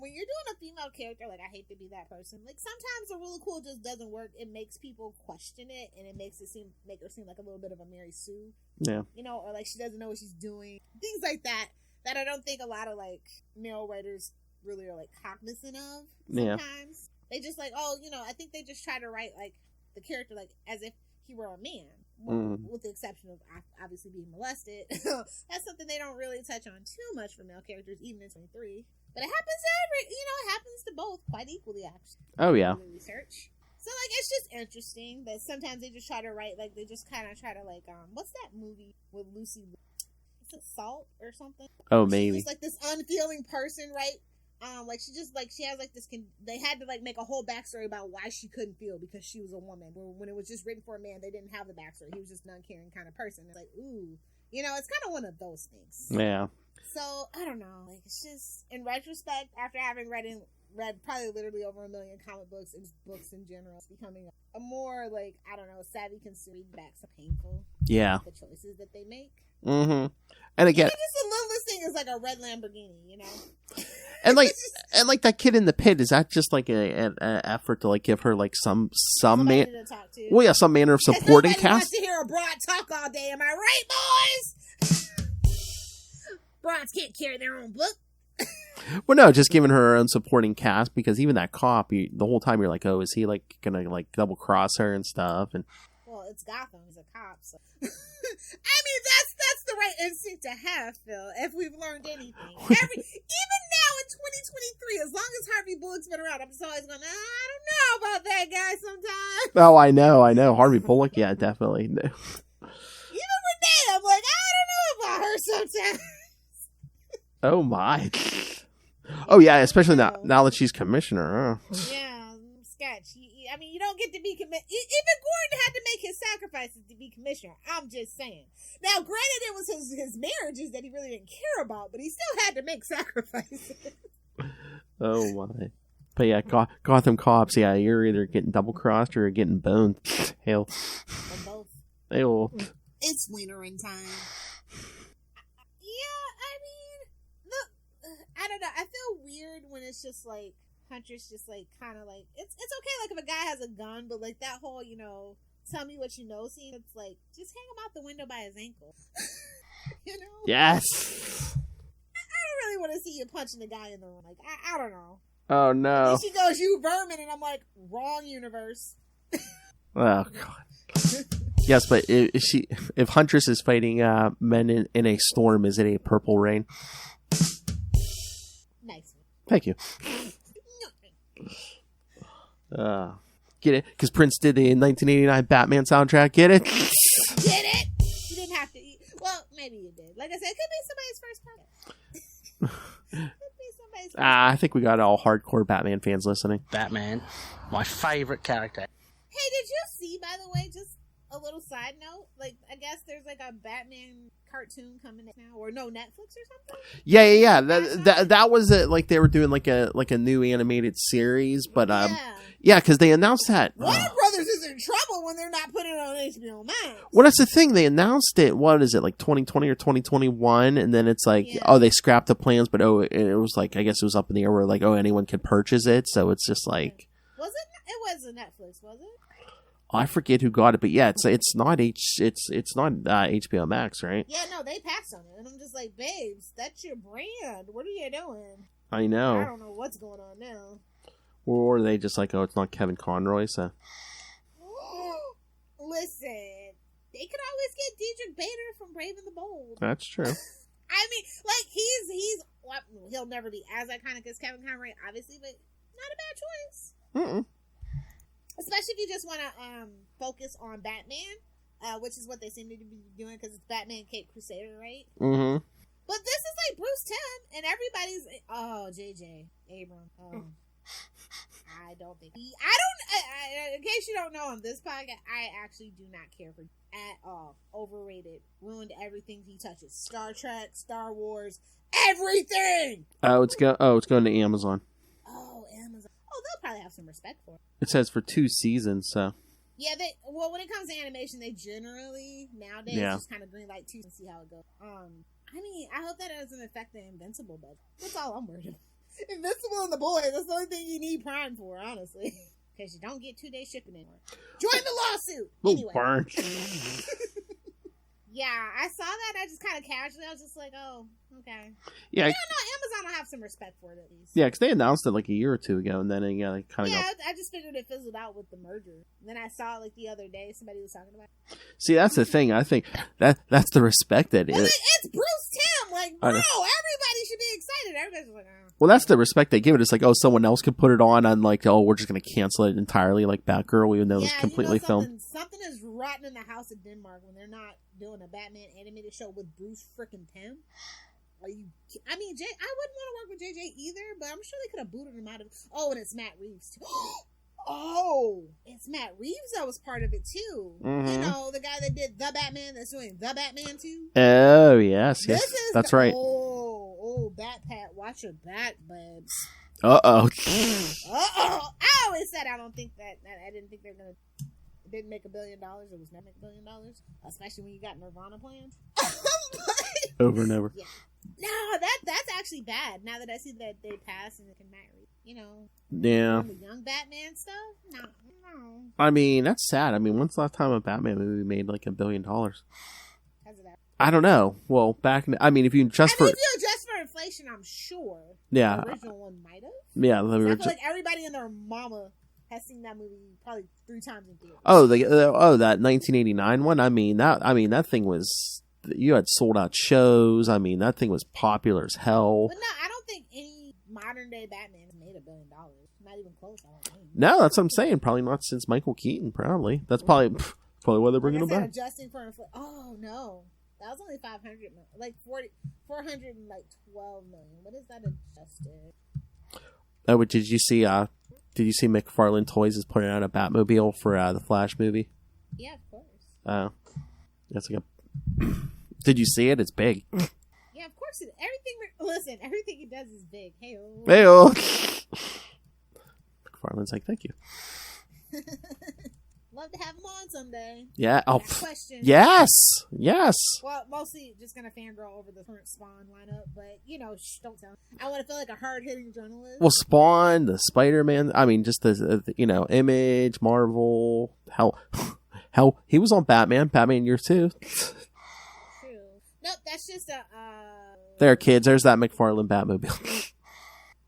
when you're doing a female character, like, I hate to be that person. Like, sometimes the rule of cool just doesn't work. It makes people question it, and it makes make her seem like a little bit of a Mary Sue.
Yeah.
You know, or like she doesn't know what she's doing. Things like that I don't think a lot of like male writers really are like cognizant of. Sometimes they just like, oh, you know, I think they just try to write like the character like as if he were a man. With the exception of obviously being molested. That's something they don't really touch on too much for male characters, even in 23. But it happens it happens to both quite equally, actually.
Oh, yeah.
Research. So, like, it's just interesting that sometimes they just try to write, like, they just kind of try to, like, what's that movie with Lucy? Is it Salt or something?
Oh, maybe.
She's, like, this unfeeling person, right? Like, she just, like, she has, like, this, they had to, like, make a whole backstory about why she couldn't feel because she was a woman. When it was just written for a man, they didn't have the backstory. He was just an uncaring kind of person. It's like, ooh. You know, it's kind of one of those things.
Yeah.
So, I don't know. Like, it's just, in retrospect, after having read read probably literally over 1 million comic books and books in general. It's becoming a more, like, I don't know, savvy consumer. Back so painful.
Yeah.
The choices that they make.
Mm-hmm. And again,
just the littlest thing is like a red Lamborghini, you know.
and like that kid in the pit, is that just like an effort to like give her like some
Somebody to talk to.
well, yeah, some manner of supporting
Nobody wants
cast?
to hear a broad talk all day. Am I right, boys? Broads can't carry their own book.
Well, no, just giving her own supporting cast, because even that cop, the whole time you're like, oh, is he like gonna like double cross her and stuff? And
well, it's Gotham. He's a cop, so. I mean, that's the right instinct to have, Phil. If we've learned anything, even now in 2023, as long as Harvey Bullock's been around, I'm just always going, I don't know about that guy sometimes.
oh, I know, Harvey Bullock, yeah, definitely.
Even Renee, I'm like, I don't know about her sometimes.
Oh my. Oh yeah, especially now that she's commissioner. Huh?
Yeah, sketch. I mean, you don't get to be commissioner. Even Gordon had to make his sacrifices to be commissioner. I'm just saying. Now, granted, it was his marriages that he really didn't care about, but he still had to make sacrifices.
Oh my. But yeah, Gotham cops, yeah, you're either getting double crossed or getting boned. Hell.
Or both.
Hell.
It's wintering time. Yeah, I mean, look, I don't know. I feel weird when it's just like Huntress, just like kind of like it's okay. Like if a guy has a gun, but like that whole tell me what you know scene. It's like just hang him out the window by his ankle. You know?
Yes.
I don't really want to see you punching the guy in the room. Like I don't know.
Oh no.
And she goes, "You vermin," and I'm like, "Wrong universe."
Oh god. Yes, but if Huntress is fighting men in a storm, is it a purple rain?
Nice.
Thank you. Get it? Because Prince did the 1989 Batman soundtrack. Get it?
Get it? You didn't have to eat. Well, maybe you did. Like I said, it could be somebody's first podcast.
I think we got all hardcore Batman fans listening.
Batman, my favorite character.
Hey, did you see, by the way, just a little side note? Like, I guess there's like a Batman cartoon coming out now, or no, Netflix or something?
Yeah. That was it. Like they were doing like a new animated series, but yeah, because they announced that.
Warner Brothers is in trouble when they're not putting it on HBO Max.
Well, that's the thing. They announced it. What is it, like 2020 or 2021? And then it's like, oh, they scrapped the plans, but it was like, I guess it was up in the air where like, oh, anyone could purchase it. So it's just like,
was it? It wasn't Netflix, was it?
I forget who got it, but yeah, it's not HBO Max, right?
Yeah, no, they passed on it, and I'm just like, babes, that's your brand. What are you doing?
I know.
I don't know what's going on now.
Or are they just like, oh, it's not Kevin Conroy, so.
Listen, they could always get Diedrich Bader from Brave and the Bold.
That's true.
I mean, like he's well, he'll never be as iconic as Kevin Conroy, obviously, but not a bad choice.
Mm-mm.
Especially if you just want to focus on Batman, which is what they seem to be doing because it's Batman Cape Crusader, right?
Mm-hmm.
But this is like Bruce Timm, and everybody's J.J. Abrams. I don't think in case you don't know, on this podcast, I actually do not care for at all. Overrated, ruined everything he touches. Star Trek, Star Wars, everything.
It's going to Amazon.
Oh, Amazon. Oh, they'll probably have some respect for it.
It says for 2 seasons, so.
Yeah, when it comes to animation, they generally nowadays just kind of green light 2 and see how it goes. I mean, I hope that doesn't affect the Invincible budget. That's all I'm worried about. Invincible and the Boys, that's the only thing you need Prime for, honestly. Because you don't get 2-day shipping anymore. Join the lawsuit! Anyway.
Burn.
Yeah, I saw that. I just kind of casually, I was just like, oh, okay.
Yeah.
No, Amazon will have some respect for it at least.
Yeah, because they announced it like a year or two ago, and then they kind of
I just figured it fizzled out with the merger. And then I saw it like the other day, somebody was talking about it.
See, that's the thing. I think that's the respect that
well, it's Bruce Timm. Like, bro, everybody should be excited. Everybody's like, oh.
Well, that's the respect they give it. It's like, oh, someone else could put it on, and like, oh, we're just going to cancel it entirely, like Batgirl, even though it was completely filmed.
Something is rotten in the house of Denmark when they're not doing a Batman animated show with Bruce frickin' Timm. I mean, I wouldn't want to work with JJ either, but I'm sure they could have booted him out of. Oh, and it's Matt Reeves too. Oh, it's Matt Reeves that was part of it too.
Mm-hmm.
You know, the guy that did The Batman, that's doing The Batman too.
Oh yes, that's right.
Oh, Bat Pat, watch your back, babes.
Uh-oh.
Uh-oh. I always said I didn't think they were gonna. It didn't make $1 billion. It was never make $1 billion, especially when you got Nirvana plans.
Over and over.
Yeah. No, that's actually bad. Now that I see that they passed and they can marry,
Yeah.
The young Batman stuff. No.
I mean, that's sad. I mean, when's the last time a Batman movie made like $1 billion? I don't know. Well, if you adjust for
inflation, I'm sure.
Yeah.
The original one might have.
Yeah.
I feel like everybody and their mama has seen that movie probably 3 times in theaters.
That 1989 one. I mean that thing was. You had sold out shows. I mean, that thing was popular as hell.
But no, I don't think any modern day Batman has made $1 billion. Not even close. I don't think.
No, that's what I'm saying. Probably not since Michael Keaton. Probably that's probably why they're bringing him back.
Adjusting for inflation. Oh no, that was only 500 million. Like 412 million. What is that adjusted?
Oh, did you see? Did you see Mcfarlane Toys is putting out a Batmobile for the Flash movie?
Yeah, of course.
Oh, that's like a. Did you see it? It's big.
Yeah, of course. Everything he does is big. Hey-o.
Hey-o. McFarlane's like, thank you.
Love to have him on someday.
Yeah. Oh,
question.
Yes.
Well, mostly just gonna fangirl over the current Spawn lineup, but don't tell. I want to feel like a hard-hitting journalist.
Well, Spawn, the Spider-Man. I mean, just the Image, Marvel. Hell, he was on Batman Year 2.
Nope, that's just a.
There, kids. There's that McFarlane Batmobile.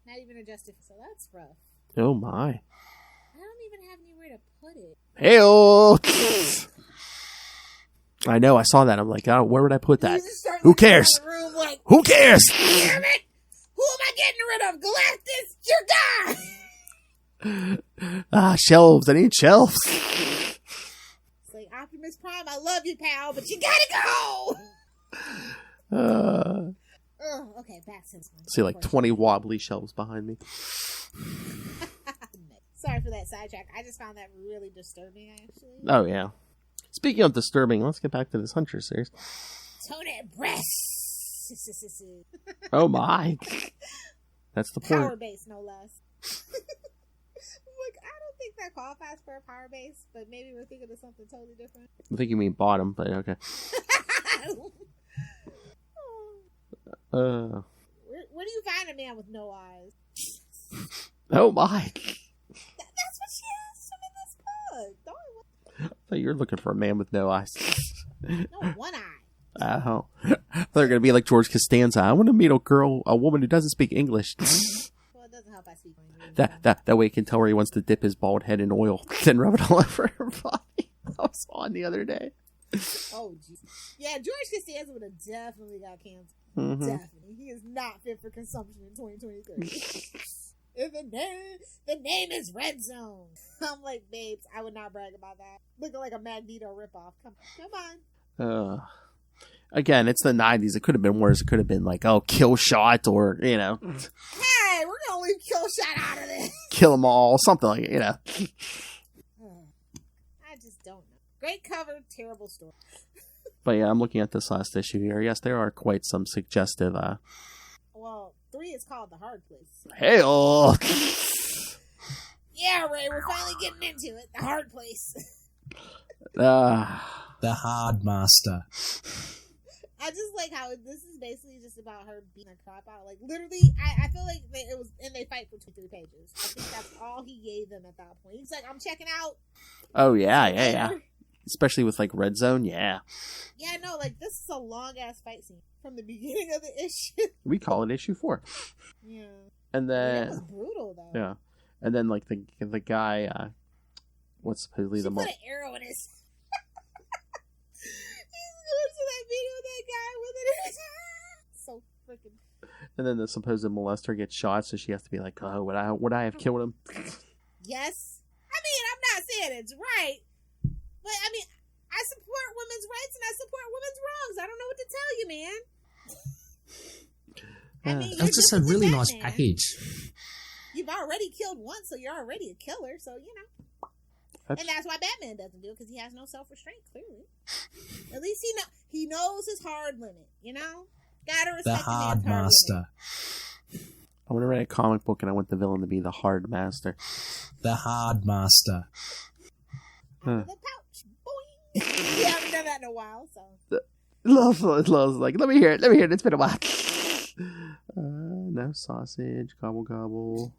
Not even adjusted, so that's rough.
Oh my!
I don't even have anywhere to put it.
Hey-o! I know. I saw that. I'm like, oh, where would I put that? Who cares? Who cares?
Damn it! Who am I getting rid of? Galactus, your guy.
Shelves. I need shelves.
It's like Optimus Prime. I love you, pal, but you gotta go. Okay, back to this one.
See, like 20 wobbly shelves behind me.
Sorry for that sidetrack. I just found that really disturbing, actually.
Oh, yeah. Speaking of disturbing, let's get back to this Huntress series.
Tony breasts.
Oh, my. That's the point.
Power base, no less. Look, I don't think that qualifies for a power base, but maybe we're thinking of something totally different.
I think you mean bottom, but okay.
Where do you find a man with no eyes?
Oh my!
That's what she asked him in this book.
I thought you were looking for a man with no eyes.
No, one eye.
Oh, I thought they were gonna be like George Costanza. I want to meet a woman who doesn't speak English.
Well, it doesn't help I speak English.
That way, he can tell her he wants to dip his bald head in oil, then rub it all over her body. I was on the other day.
Oh, geez. Yeah, George Costanza would have definitely got canceled.
Mm-hmm.
Definitely. He is not fit for consumption in 2023. If the name is Red Zone. I'm like, babes, I would not brag about that. Looking like a Magneto ripoff. Come on.
Again, it's the 90s. It could have been worse. It could have been like, Kill Shot or,
Hey, we're going to leave Kill Shot out of this.
Kill them all. Something like it,
I just don't know. Great cover, terrible story.
But yeah, I'm looking at this last issue here. Yes, there are quite some suggestive.
Well, 3 is called The Hard Place.
Hey-oh!
Yeah, Ray, we're finally getting into it. The Hard Place.
The Hard Master.
I just like how this is basically just about her beating a crap out. Like, literally, I feel like it was, and they fight for 2-3 pages. I think that's all he gave them at that point. He's like, I'm checking out.
Oh, yeah. Especially with, like, Red Zone, yeah.
Yeah, no, like, this is a long-ass fight scene from the beginning of the issue.
We call it issue 4.
Yeah.
And then...
It was brutal, though.
Yeah. And then, like, the guy, what's supposedly
she
the
put an arrow in his... He's going to that video with that guy with it in his... So freaking...
And then the supposed molester gets shot, so she has to be like, oh, would I have killed him?
Yes. I mean, I'm not saying it's right. But, I mean, I support women's rights and I support women's wrongs. I don't know what to tell you, man. I mean,
That's just a really nice package.
You've already killed once, so you're already a killer, so, And that's why Batman doesn't do it, because he has no self-restraint, clearly. At least he knows his hard limit, Gotta respect
the Hard Master.
I want to write a comic book, and I want the villain to be the Hard Master.
The Hard Master.
Out of the pouch. Boing. We haven't done that in a while, so.
Loves like, let me hear it. It's been a while. No sausage, gobble gobble.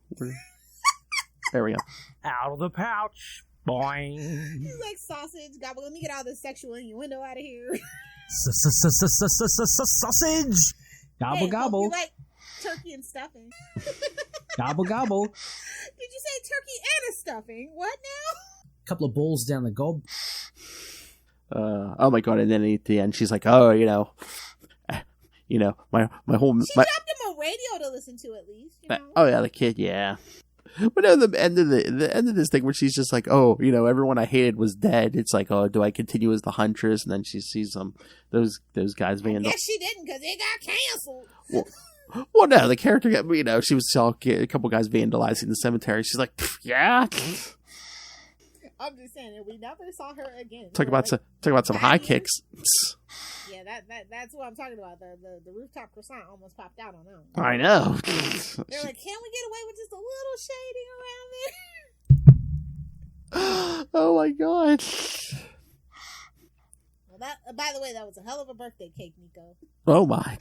There we go.
Out of the pouch. Boing.
He's like sausage, gobble. Let me get all this sexual innuendo out of here.
Sausage. Gobble
Hey,
gobble.
You like turkey and stuffing.
Gobble gobble.
Did you say turkey and a stuffing? What now?
Couple of balls down the gob.
Oh my god! And then at the end, she's like, "Oh, my whole."
She dropped him a radio to listen to at least. You know?
Oh yeah, the kid, yeah. But no, the end of this thing where she's just like, "Oh, everyone I hated was dead." It's like, "Oh, do I continue as the Huntress?" And then she sees those guys
Yes, she didn't because it got canceled.
Well, no, the character got, she was saw a couple guys vandalizing the cemetery. She's like, yeah.
I'm just saying, we never saw her again.
Talk about some high kicks.
Yeah, that's what I'm talking about. The rooftop croissant almost popped out on them.
I know.
They're like, can we get away with just a little shading around there?
Oh my god.
Well, by the way, that was a hell of a birthday cake, Nico.
Oh my.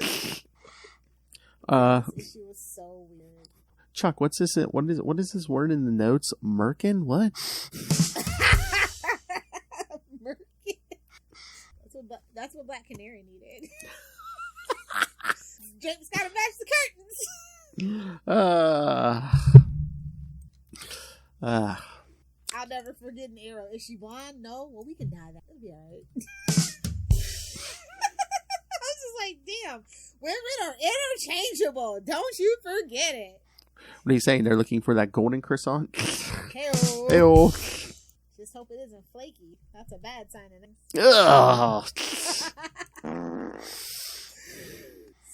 She was so weird.
Chuck, what's this? What is this word in the notes? Merkin? What?
Merkin. That's what Black Canary needed. James gotta match the curtains. I'll never forget an arrow. Is she blonde? No. Well, we can dye that. It'll be alright. I was just like, damn, women are interchangeable. Don't you forget it.
What are you saying? They're looking for that golden croissant?
Heyo.
Ew.
Just hope it isn't flaky. That's a bad sign of things.
Ugh.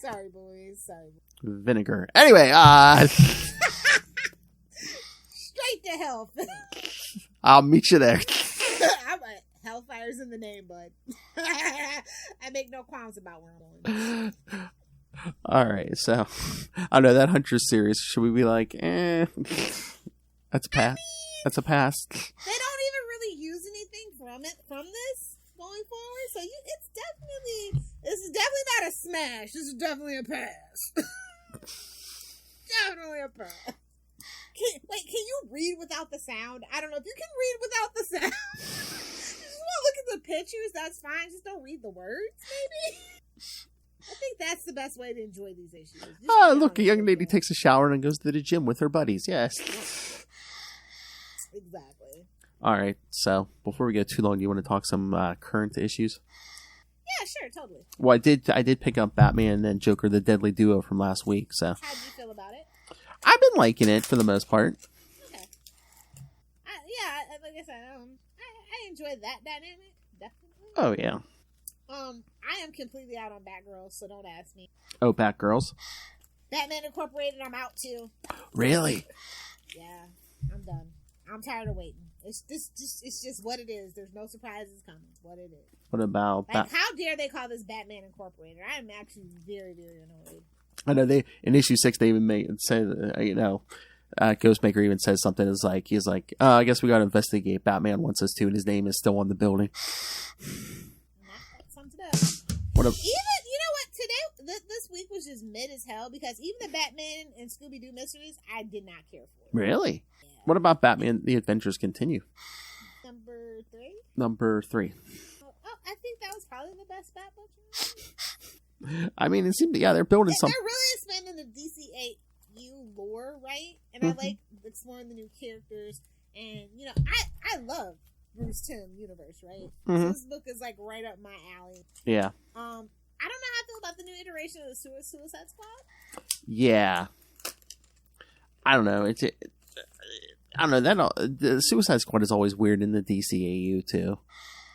Sorry, boys. Sorry.
Vinegar. Anyway,
Straight to hell.
I'll meet you there.
Hellfire's in the name, bud. I make no qualms about where I'm going.
Alright, so I don't know, that Huntress series, should we be like, that's a pass. That's a pass.
They don't even really use anything from this going forward, so this is definitely not a smash. This is definitely a pass. Definitely a pass. Can you read without the sound? I don't know if you can read without the sound. You just want to look at the pictures, that's fine. Just don't read the words, maybe. I think that's the best way to enjoy these issues.
Look, a young lady takes a shower and goes to the gym with her buddies. Yes.
Exactly.
All right. So before we go too long, do you want to talk some current issues?
Yeah, sure, totally.
Well, I did pick up Batman and Joker, the Deadly Duo from last week. So
how do you feel about it?
I've been liking it for the most part.
Okay. Like I said, I enjoyed that dynamic definitely.
Oh yeah.
I am completely out on Batgirls, so don't ask me.
Oh, Batgirls.
Batman Incorporated, I'm out too.
Really?
Yeah, I'm done. I'm tired of waiting. It's just what it is. There's no surprises coming. It's what it is.
What about
how dare they call this Batman Incorporated? I am actually very, very annoyed.
I know in issue 6 they even say Ghostmaker even says something he's like, I guess we gotta investigate. Batman wants us to, and his name is still on the building.
That sums it up.
You know
what? Today, this week was just mid as hell because even the Batman and Scooby-Doo mysteries, I did not care for.
Really?
Yeah.
What about Batman: The Adventures Continue? Number 3.
Oh, I think that was probably the best Bat book.
I mean, it seemed they're building something.
They're really expanding the DCAU lore, right? And I like exploring the new characters. And I love Bruce Timm universe, right? So this book is like right up my alley.
Yeah.
I don't know how I feel about the new iteration of the Suicide Squad.
Yeah. I don't know. I don't know. The Suicide Squad is always weird in the DCAU too.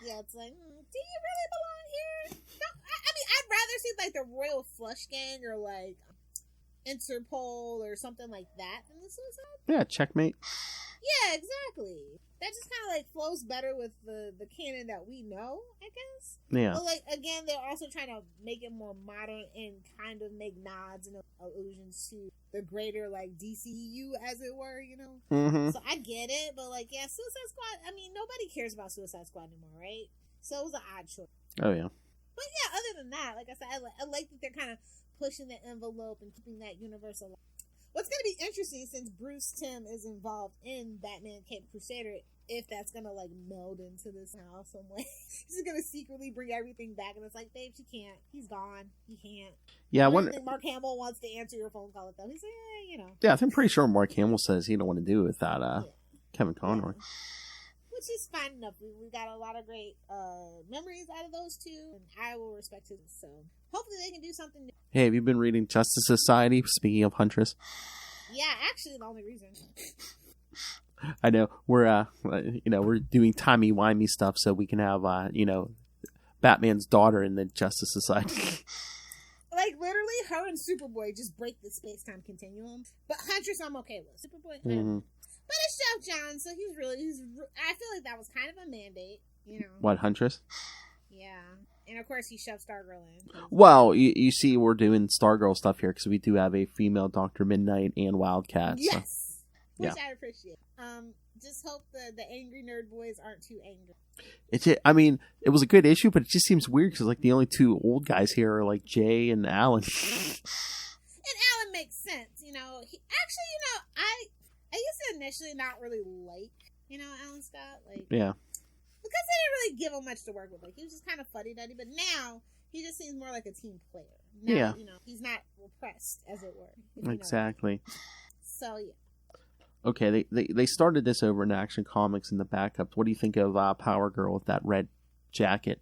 Yeah, it's like, do you really belong here? No, I mean, I'd rather see like the Royal Flush Gang or like Interpol or something like that than the Suicide.
Yeah, Checkmate.
Yeah, exactly. That just kind of like flows better with the canon that we know, I guess.
Yeah.
But like again, they're also trying to make it more modern and kind of make nods and allusions to the greater like DCU, as it were, you know.
Mm-hmm.
So I get it, but like, yeah, Suicide Squad. I mean, nobody cares about Suicide Squad anymore, right? So it was an odd choice.
Oh yeah.
But yeah, other than that, like I said, I like that they're kind of pushing the envelope and keeping that universe alive. What's going to be interesting, since Bruce Timm is involved in Batman Cape Crusader, if that's going to like meld into this now some way. He's going to secretly bring everything back, and it's like, babe, you can't. He's gone. He can't.
Yeah,
I don't think Mark Hamill wants to answer your phone call, though. He's like, you know.
Yeah, I'm pretty sure Mark Hamill says he don't want to do it without Kevin Conroy.
Yeah. Which is fine enough. We got a lot of great memories out of those two, and I will respect it. So hopefully they can do something new.
Hey, have you been reading Justice Society? Speaking of Huntress.
Yeah, actually, the only reason.
I know we're we're doing timey-wimey stuff so we can have Batman's daughter in the Justice Society.
Like literally, her and Superboy just break the space-time continuum. But Huntress, I'm okay with. Superboy, I don't know. But it's Jeff Johns, so I feel like that was kind of a mandate, you know.
What, Huntress?
Yeah. And of course he shoved Stargirl in.
Well, you see we're doing Stargirl stuff here because we do have a female Dr. Midnight and Wildcat.
Yes!
So.
Which
Yeah.
I appreciate. Just hope the angry nerd boys aren't too angry.
It was a good issue, but it just seems weird because like the only two old guys here are like Jay and Alan.
And Alan makes sense, you know. I used to initially not really like, Alan Scott. Like,
Yeah.
because they didn't really give him much to work with. Like, he was just kind of fuddy-duddy. But now, he just seems more like a team player. Now,
Yeah.
He's not repressed, as it were.
Exactly.
So, yeah.
Okay, they started this over in Action Comics in the backups. What do you think of Power Girl with that red jacket?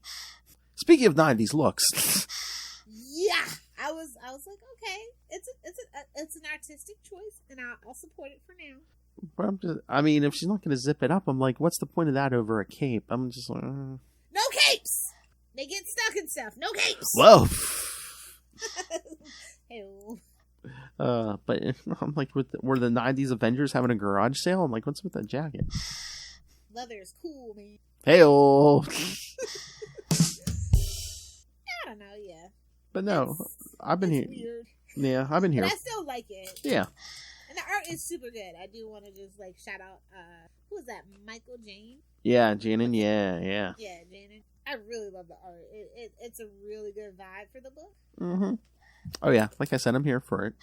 Speaking of 90s looks.
Yeah. I was like, okay, it's an artistic choice, and I'll support it for now.
But if she's not going to zip it up, I'm like, what's the point of that over a cape? I'm just like,
No capes! They get stuck and stuff. No capes!
Whoa!
Hey-oh.
But I'm like, were the 90s Avengers having a garage sale? I'm like, what's with that jacket?
Leather is cool, man.
Hey-oh!
I don't know, yeah.
But no, I've been here.
Weird.
Yeah, I've been here.
But I still like it.
Yeah.
And the art is super good. I do want to just like shout out who is that? Michael Jane?
Yeah, Janin, yeah.
Yeah, Janin. I really love the art. It's a really good vibe for the book.
Mm-hmm. Oh yeah, like I said, I'm here for it.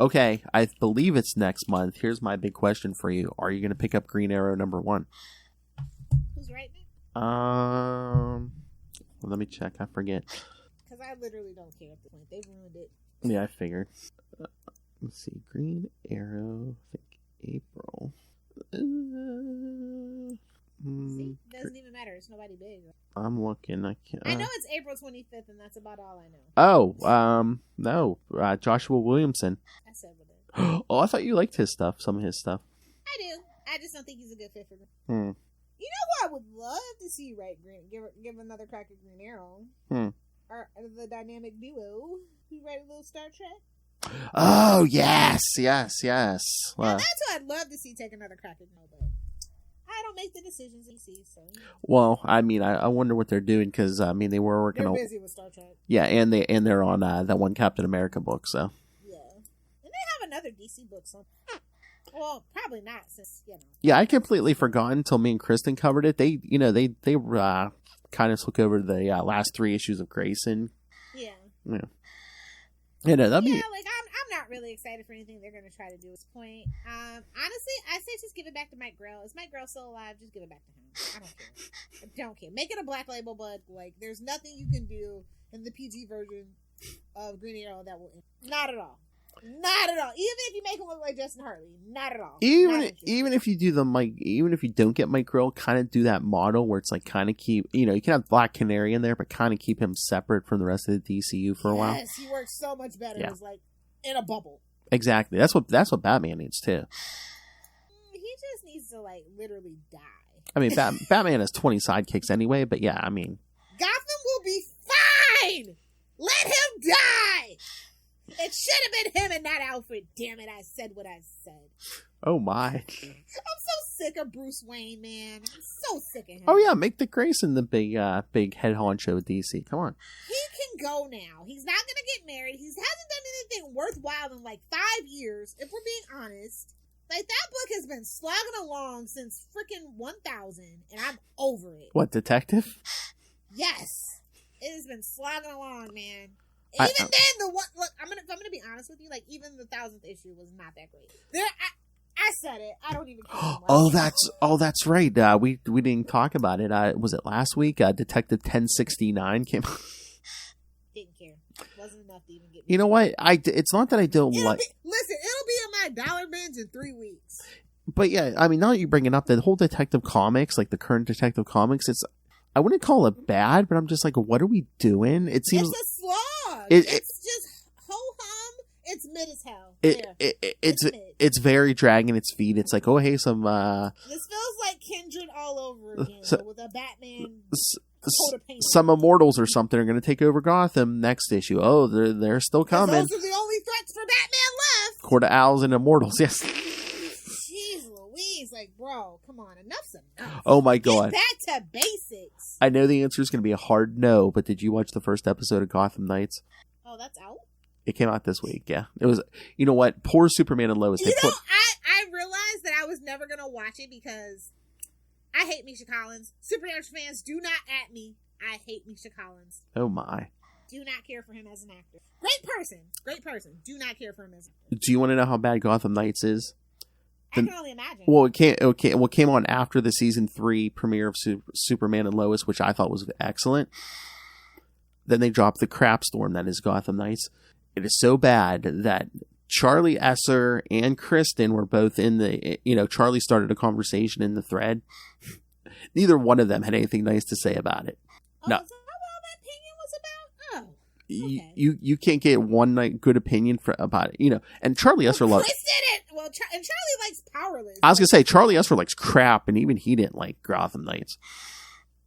Okay, I believe it's next month. Here's my big question for you. Are you going to pick up Green Arrow #1?
Who's writing it?
Let me check. I forget.
Because I literally don't care at this point. They've ruined it.
Yeah, I figured. Let's see. Green Arrow, I think April.
See? Doesn't even matter. It's nobody big.
I'm looking. I can't.
I know it's April 25th, and that's about all I know.
Oh, no. Joshua Williamson.
I said with it.
Oh, I thought you liked his stuff. Some of his stuff.
I do. I just don't think he's a good fit for them.
Hmm.
You know who I would love to see write Green? Give another crack at Green Arrow. Or the dynamic duo who write a little Star Trek.
Oh, yes.
Now, that's who I'd love to see take another crack at Green, but I don't make the decisions in DC, so.
Well, I wonder what they're doing because they were working
They're
on.
busy with Star Trek.
Yeah, and they're on that one Captain America book. So.
Yeah, and they have another DC book. So, well, probably not since
Yeah, I completely forgot until me and Kristen covered it. They kind of took over the last 3 issues of Grayson.
Yeah.
Yeah. That'd be.
Like I'm not really excited for anything they're going to try to do at this point. Honestly, I say just give it back to Mike Grell. Is Mike Grell still alive? Just give it back to him. I don't care. Make it a Black Label, but like, there's nothing you can do in the PG version of Green Arrow that will. Not at all. Not at all. Even if you make him look like Justin Hartley, not at all.
Even if you do even if you don't get Mike Grell, kind of do that model where it's like kind of keep, you can have Black Canary in there, but kind of keep him separate from the rest of the DCU for a while.
Yes, he works so much better.
Yeah.
It's like in a bubble.
Exactly. That's what Batman needs too.
He just needs to like literally die.
Batman has 20 sidekicks anyway, but yeah,
Gotham will be fine. Let him die. It should have been him and not Alfred. Damn it, I said what I said.
Oh my.
I'm so sick of Bruce Wayne, man. I'm so sick of him.
Oh yeah, make Dick Grayson the big head honcho at DC. Come on.
He can go now. He's not gonna get married. He hasn't done anything worthwhile in like 5 years, if we're being honest. Like, that book has been slogging along since freaking 1000, and I'm over it.
What, Detective?
Yes. It has been slogging along, man.
I
Even then, the one, look, I'm gonna be honest with you, like, even the 1000th issue was not that great. I said it. I don't even care.
That's right. We didn't talk about it. Was it last week? Detective 1069 came out.
Didn't care. Wasn't enough to even get me.
You know what? It's not that I don't like.
Listen, it'll be in my dollar bins in 3 weeks.
But yeah, I mean, now that you bring it up, the whole Detective Comics, like the current Detective Comics, I wouldn't call it bad, but I'm just like, what are we doing? It seems
it's a slog. It's just ho hum. It's mid as hell.
It's very dragging its feet. It's like, oh hey, some
this feels like Kindred all over again, with a Batman.
Some immortals or something are going to take over Gotham next issue. Oh, they're still coming.
Those are the only threats for Batman left.
Court of Owls and Immortals, yes.
Jeez Louise, like, bro, come on, enough's enough.
Oh my god.
Get back to basics.
I know the answer is going to be a hard no, but did you watch the first episode of Gotham Knights?
Oh, that's out?
It came out this week, yeah. It was, you know what? Poor Superman and Lois.
I realized that I was never going to watch it because I hate Misha Collins. Superman fans, do not at me. I hate Misha Collins.
Oh my.
Do not care for him as an actor. Great person. Do not care for him as an actor.
Do you want to know how bad Gotham Knights is?
I can only imagine.
Well, it came on after the season 3 premiere of Superman and Lois, which I thought was excellent. Then they dropped the crap storm that is Gotham Knights. It is so bad that Charlie Esser and Kristen were both in the, Charlie started a conversation in the thread. Neither one of them had anything nice to say about it.
Oh, no. Is that what that opinion was about? Oh. Okay.
You can't get one good opinion about it, and Charlie Esser loves.
Chris did it. Well, and Charlie likes Powerless.
I was gonna say Charlie Esser likes crap, and even he didn't like Gotham Knights.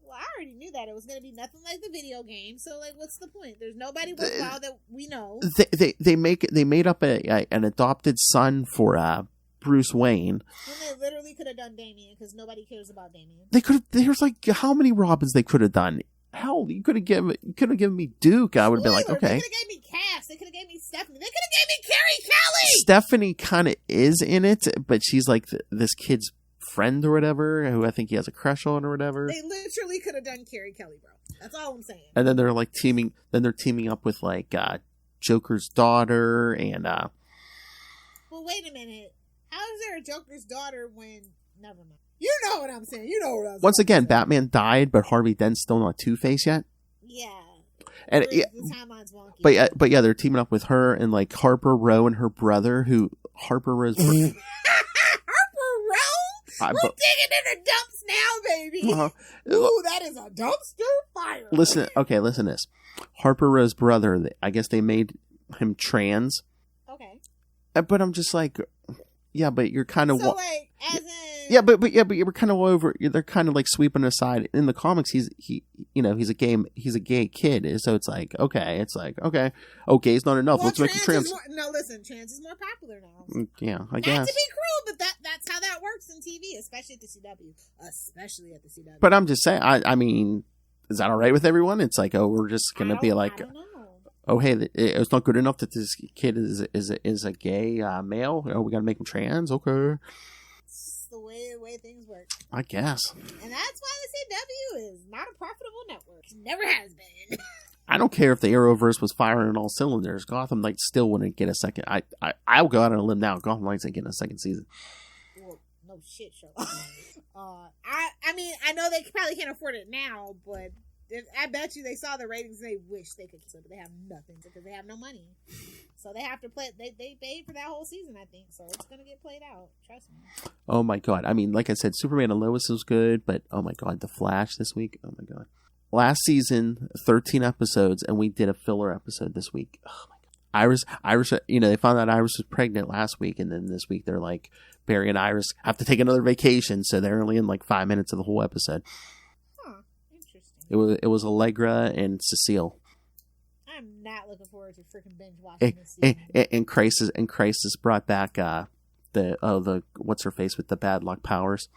Well, I already knew that it was gonna be nothing like the video game. So, like, what's the point? There's nobody worthwhile that we know.
They made up an adopted son for Bruce Wayne.
When they literally could have done Damian because nobody cares about Damian.
They could have. There's like how many Robins they could have done. Hell, you could have given me Duke. I would have been like, okay.
They could have gave me Cass. They could have gave me Stephanie. They could have gave me Carrie Kelly.
Stephanie kind of is in it, but she's like this kid's friend or whatever, who I think he has a crush on or whatever.
They literally could have done Carrie Kelly, bro. That's all I'm saying.
And then they're like teaming up with like Joker's daughter and.
Well, wait a minute. How is there a Joker's daughter when? Never mind. You know what I'm saying.
Once again, Batman died, but Harvey Dent's still not Two-Face yet.
Yeah.
And
the timeline's wonky.
But yeah, they're teaming up with her and like Harper Row and her brother, who Harper Row's.
Harper Row? We're digging in the dumps now, baby. Ooh, that is a dumpster fire.
Listen to this. Harper Row's brother, I guess they made him trans.
Okay.
But I'm just like, yeah, but you're kind of.
So, like, as in.
Yeah, but you're kind of over. They're kind of like sweeping aside. In the comics, he's a gay kid. So it's like, okay. Oh, gay's not enough.
Well,
let's make him trans.
Listen, trans is more popular now.
Yeah, I guess.
Not to be cruel, but that's how that works in TV, especially at the CW.
But I'm just saying. I mean, is that all right with everyone? It's like, oh, we're just gonna be like, oh, hey, it's not good enough that this kid is a gay male. Oh, we gotta make him trans. Okay.
The way things work,
I guess.
And that's why the CW is not a profitable network. It never has been.
I don't care if the Arrowverse was firing on all cylinders. Gotham Knights still wouldn't get a second. I'll go out on a limb now. Gotham Knights ain't getting a second season.
Well, no shit, show. I mean, I know they probably can't afford it now, but I bet you they saw the ratings and they wish they could, but they have nothing because they have no money. So they have to play. They paid for that whole season, I think. So it's gonna get played out. Trust me.
Oh my god! I mean, like I said, Superman and Lois was good, but oh my god, The Flash this week. Oh my god! Last season, 13 episodes, and we did a filler episode this week. Oh my god! Iris. They found out Iris was pregnant last week, and then this week they're like, Barry and Iris have to take another vacation, so they're only in like 5 minutes of the whole episode.
Huh. Interesting.
It was Allegra and Cecile.
I'm not looking forward to freaking binge watching this season.
And Crisis brought back the what's her face with the bad luck powers,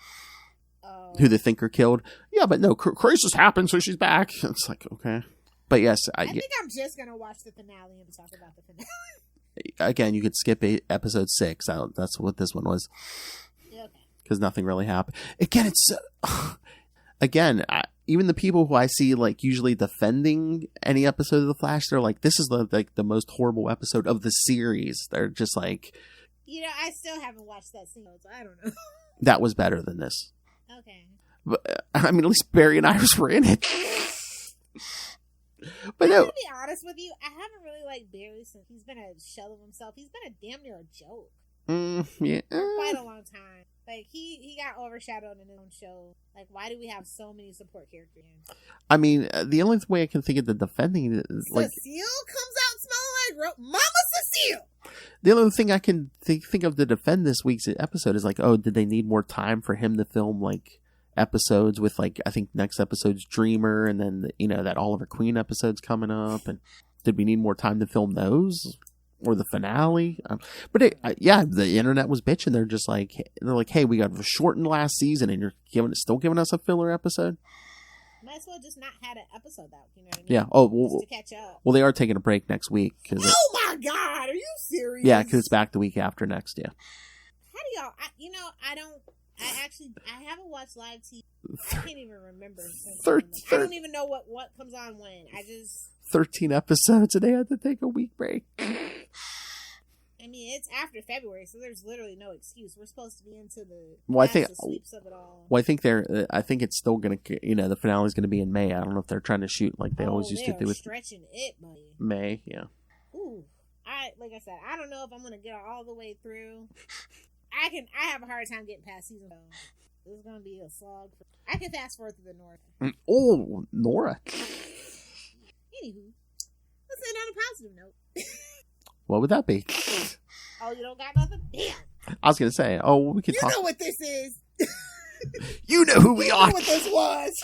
Oh.
who the Thinker killed. Yeah, but no, crisis happened, so she's back. It's like, okay. But yes,
I think I'm just gonna watch the finale and talk about the finale.
again, you could skip episode 6. That's what this one was.
Okay.
Because nothing really happened. Again, it's again, even the people who I see like usually defending any episode of The Flash, they're like, this is the most horrible episode of the series. They're just like,
I still haven't watched that scene, so I don't know.
that was better than this.
Okay.
But I mean, at least Barry and Iris were in it. But
I'm
no,
gonna be honest with you, I haven't really liked Barry since he's been a shell of himself. He's been a damn near a joke
yeah.
for quite a long time. Like he got overshadowed in his own show. Like, why do we have so many support characters?
I mean, the only way I can think of the defending it is like
Cecile comes out smelling like Mama Cecile.
the only thing I can think of to defend this week's episode is like, oh, did they need more time for him to film like episodes with like, I think next episode's Dreamer, and then that Oliver Queen episode's coming up, and did we need more time to film those or the finale? But the internet was bitching. They're like, hey, we got shortened last season, and you're still giving us a filler episode.
Might as well just not had an episode out. You know what I mean?
Yeah. Oh, well,
just to catch up.
Well, they are taking a break next week.
Oh my God, are you serious?
Yeah, because it's back the week after next. Yeah.
How do y'all? I haven't watched live TV. I can't even remember. I don't even know what comes on when.
13 episodes, and they had to take a week break.
I mean, it's after February, so there's literally no excuse. We're supposed to be into the sweeps of it all.
Well, I think it's still gonna, the finale's gonna be in May. I don't know if they're trying to shoot like they always used to do with
stretching it, buddy.
May. Yeah.
Ooh, like I said, I don't know if I'm gonna get all the way through. I have a hard time getting past season 1. This is gonna be a slog. I can fast forward to the north.
Oh, Nora.
Anywho, let's end on a positive note.
What would that be?
Oh, you don't got nothing? Damn.
I was gonna say, we could talk.
You know what this is.
You know who we are.
You know what this was.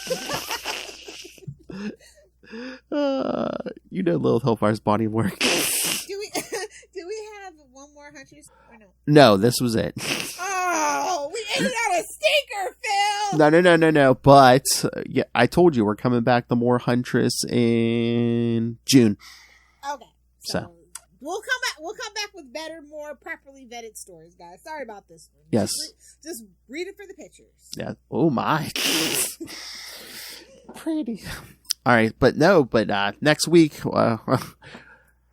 Lilith Hellfire's body of work.
Do we have one more Huntress or no?
No, this was it.
Oh, we ended on a stinker, Phil.
No. But yeah, I told you we're coming back to more Huntress in June.
Okay, so we'll come back with better, more properly vetted stories, guys. Sorry about this one.
Yes.
Just read it for the pictures.
Yeah. Oh my. Pretty. All right, but next week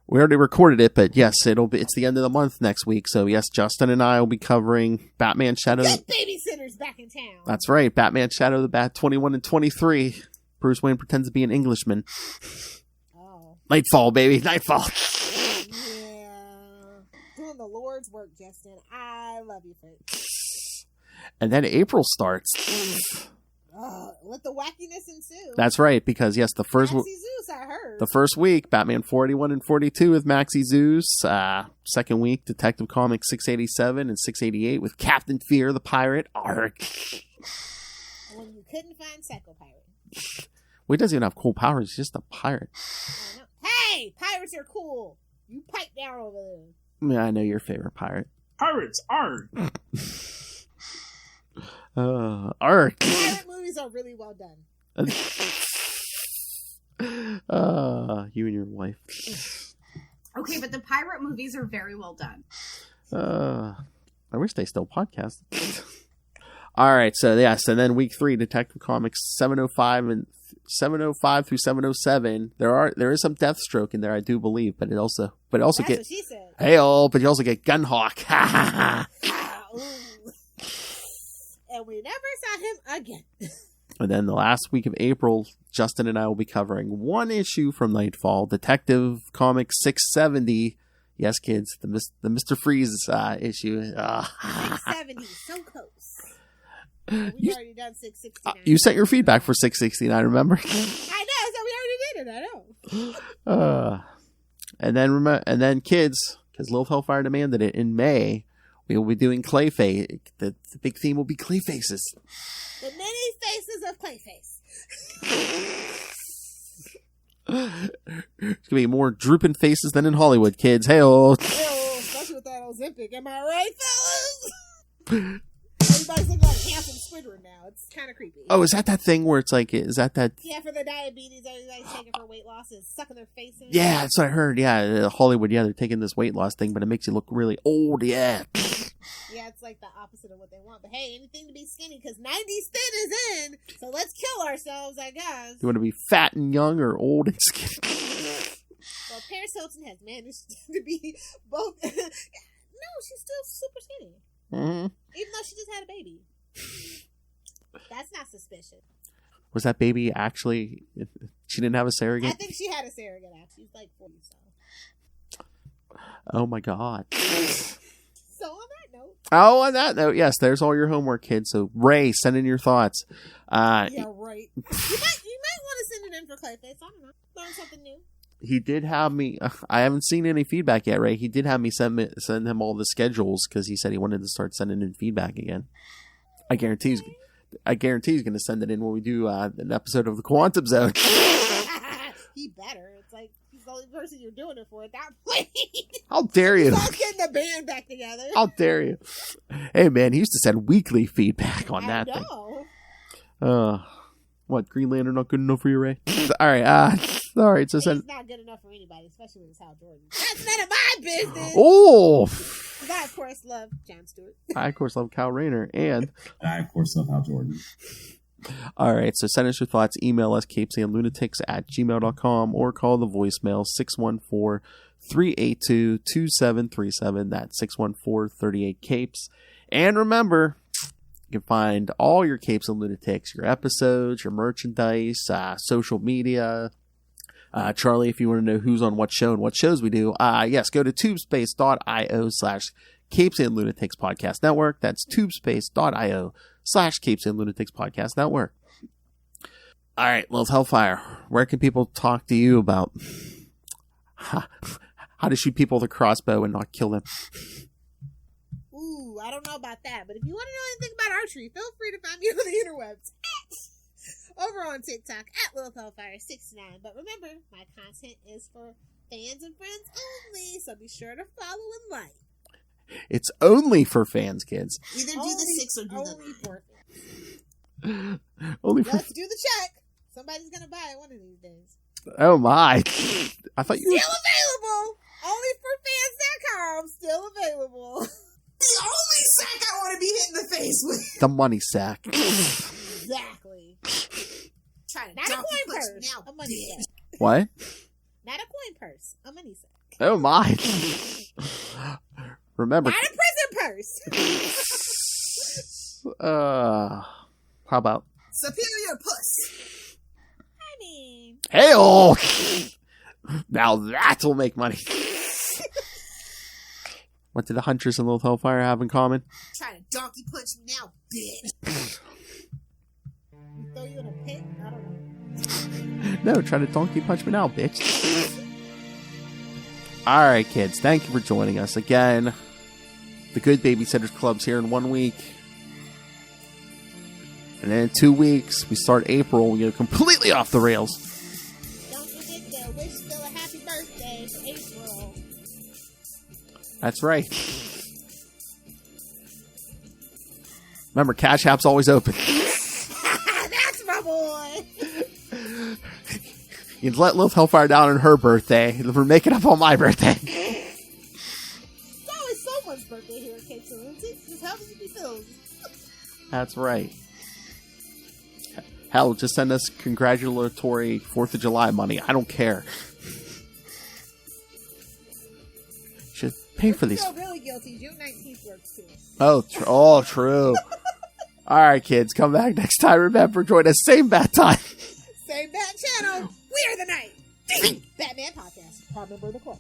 we already recorded it, but yes, it's the end of the month next week. So yes, Justin and I will be covering Batman Shadow.
Good babysitter's back in town.
That's right, Batman Shadow of the Bat 21 and 23. Bruce Wayne pretends to be an Englishman.
Oh.
Nightfall, baby, Nightfall.
Yeah, doing the Lord's work, Justin. I love you for it.
And then April starts.
Let the wackiness ensue.
That's right, because yes, the first
Zeus, I heard.
The first week, Batman 41 and 42 with Maxie Zeus. Second week, Detective Comics 687 and 688 with Captain Fear the Pirate. Arg.
When you couldn't find Psycho Pirate.
Well, he doesn't even have cool powers. He's just a pirate.
I know. Hey, pirates are cool. You pipe down over there.
Yeah, I know your favorite pirate.
Pirates are.
Arg.
Pirate movies are really well done.
You and your wife.
Okay, but the pirate movies are very well done.
I wish they still podcast. All right, so yes, and then week 3, Detective Comics 705 and 705 through 707. There is some Deathstroke in there, I do believe, but it also
That's
get
what she said.
but you also get Gunhawk.
And we never saw him again.
And then the last week of April, Justin and I will be covering one issue from Nightfall, Detective Comics 670. Yes, kids, the Mr. Freeze issue.
670, so close. We've already done 669.
You sent your feedback for 669, remember?
I know, so we already did it. I know.
And then kids, because Lilith Hellfire demanded it in May, we will be doing Clayface. The big theme will be Clayfaces.
The many faces of Clayface.
It's gonna be more drooping faces than in Hollywood, kids. Hey-oh.
Especially with that Ozempic. Am I right, fellas? Everybody's looking like handsome Squidward now. It's kind of creepy.
Oh, is that thing where it's like, is that?
Yeah, for the diabetes, everybody's taking for weight loss and sucking their face in.
Yeah, that's what I heard. Yeah, Hollywood. Yeah, they're taking this weight loss thing, but it makes you look really old. Yeah.
Yeah, it's like the opposite of what they want. But hey, anything to be skinny because 90s thin is in. So let's kill ourselves, I guess.
You want to be fat and young or old and skinny?
Well, Paris Hilton has managed to be both. No, she's still super skinny.
Mm-hmm.
Even though she just had a baby. That's not suspicious.
Was that baby actually? She didn't have a surrogate?
I think she had a surrogate, actually. She's like 40, so.
Oh my god.
So on that note.
Oh, on that note, yes, there's all your homework, kids. So, Ray, send in your thoughts.
Yeah, right. You might want to send it in for Clayface. I don't know. Learn something new.
He did have me. I haven't seen any feedback yet, Ray. He did have me send him all the schedules because he said he wanted to start sending in feedback again. I guarantee he's going to send it in when we do an episode of the Quantum Zone.
He better. It's like he's the only person you're doing it for at that point.
How dare you?
Let's getting the band back together.
How dare you? Hey, man, he used to send weekly feedback on that thing. What, Green Lantern not good enough for you, Ray? All right, so send.
It's not good enough for anybody, especially when it's Hal Jordan. That's none of my business.
Oh!
I, of course, love Jon Stewart.
I, of course, love Kyle Rayner. And
I, of course, love Hal Jordan.
All right, so send us your thoughts. Email us, CapesandLunatics@gmail.com, or call the voicemail, 614-382-2737. That's 614-38-CAPES. And remember, you can find all your Capes and Lunatics, your episodes, your merchandise, social media. Charlie, if you want to know who's on what show and what shows we do, yes, go to tubespace.io/Capes and Lunatics Podcast Network. That's tubespace.io/Capes and Lunatics Podcast Network. All right, Lilith Hellfire, where can people talk to you about how to shoot people with a crossbow and not kill them?
Ooh, I don't know about that, but if you want to know anything about archery, feel free to find me on the interwebs over on TikTok Lilith Hellfire 69. But remember, my content is for fans and friends only, so be sure to follow and like.
It's only for fans, kids.
Either do the 6 or do only for fans.
Only for.
Let's do the check. Somebody's gonna buy it one of these days.
Oh my! I thought you.
Still available. Only for fans.com. Still available. The only sack I want to be hit in the face with.
The money sack.
Exactly. Not a coin purse. A money sack.
What?
Not a coin purse. A money sack.
Oh my! Remember.
Not a prison purse.
How about
superior puss? I mean.
Hey-oh! Now that'll make money. What did the Huntress and Lilith Hellfire have in common?
Try to donkey punch me now, bitch. Throw you in a pit? I don't know.
No, try to donkey punch me now, bitch. Alright, kids. Thank you for joining us again. The Good Babysitters Club's here in 1 week. And then in 2 weeks, we start April. We go completely off the rails.
Don't forget to wish Phil a happy birthday for April.
That's right. Remember, Cash App's always open.
That's my boy.
You let Lilith Hellfire down on her birthday. We're making up on my birthday.
It's always someone's birthday here at Capes and Lunatics. Just happens to be Phil's.
That's right. Hell, just send us congratulatory 4th of July money. I don't care. Should pay for these.
I feel really guilty. June 19th works too.
Oh, true. All right, kids, come back next time. Remember, join us same bat time.
Same bat channel. We are the night. Batman podcast. Proud member of the club.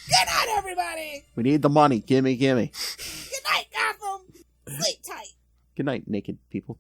Good night, everybody.
We need the money. Gimme.
Good night, Gotham. Sleep tight.
Good night, naked people.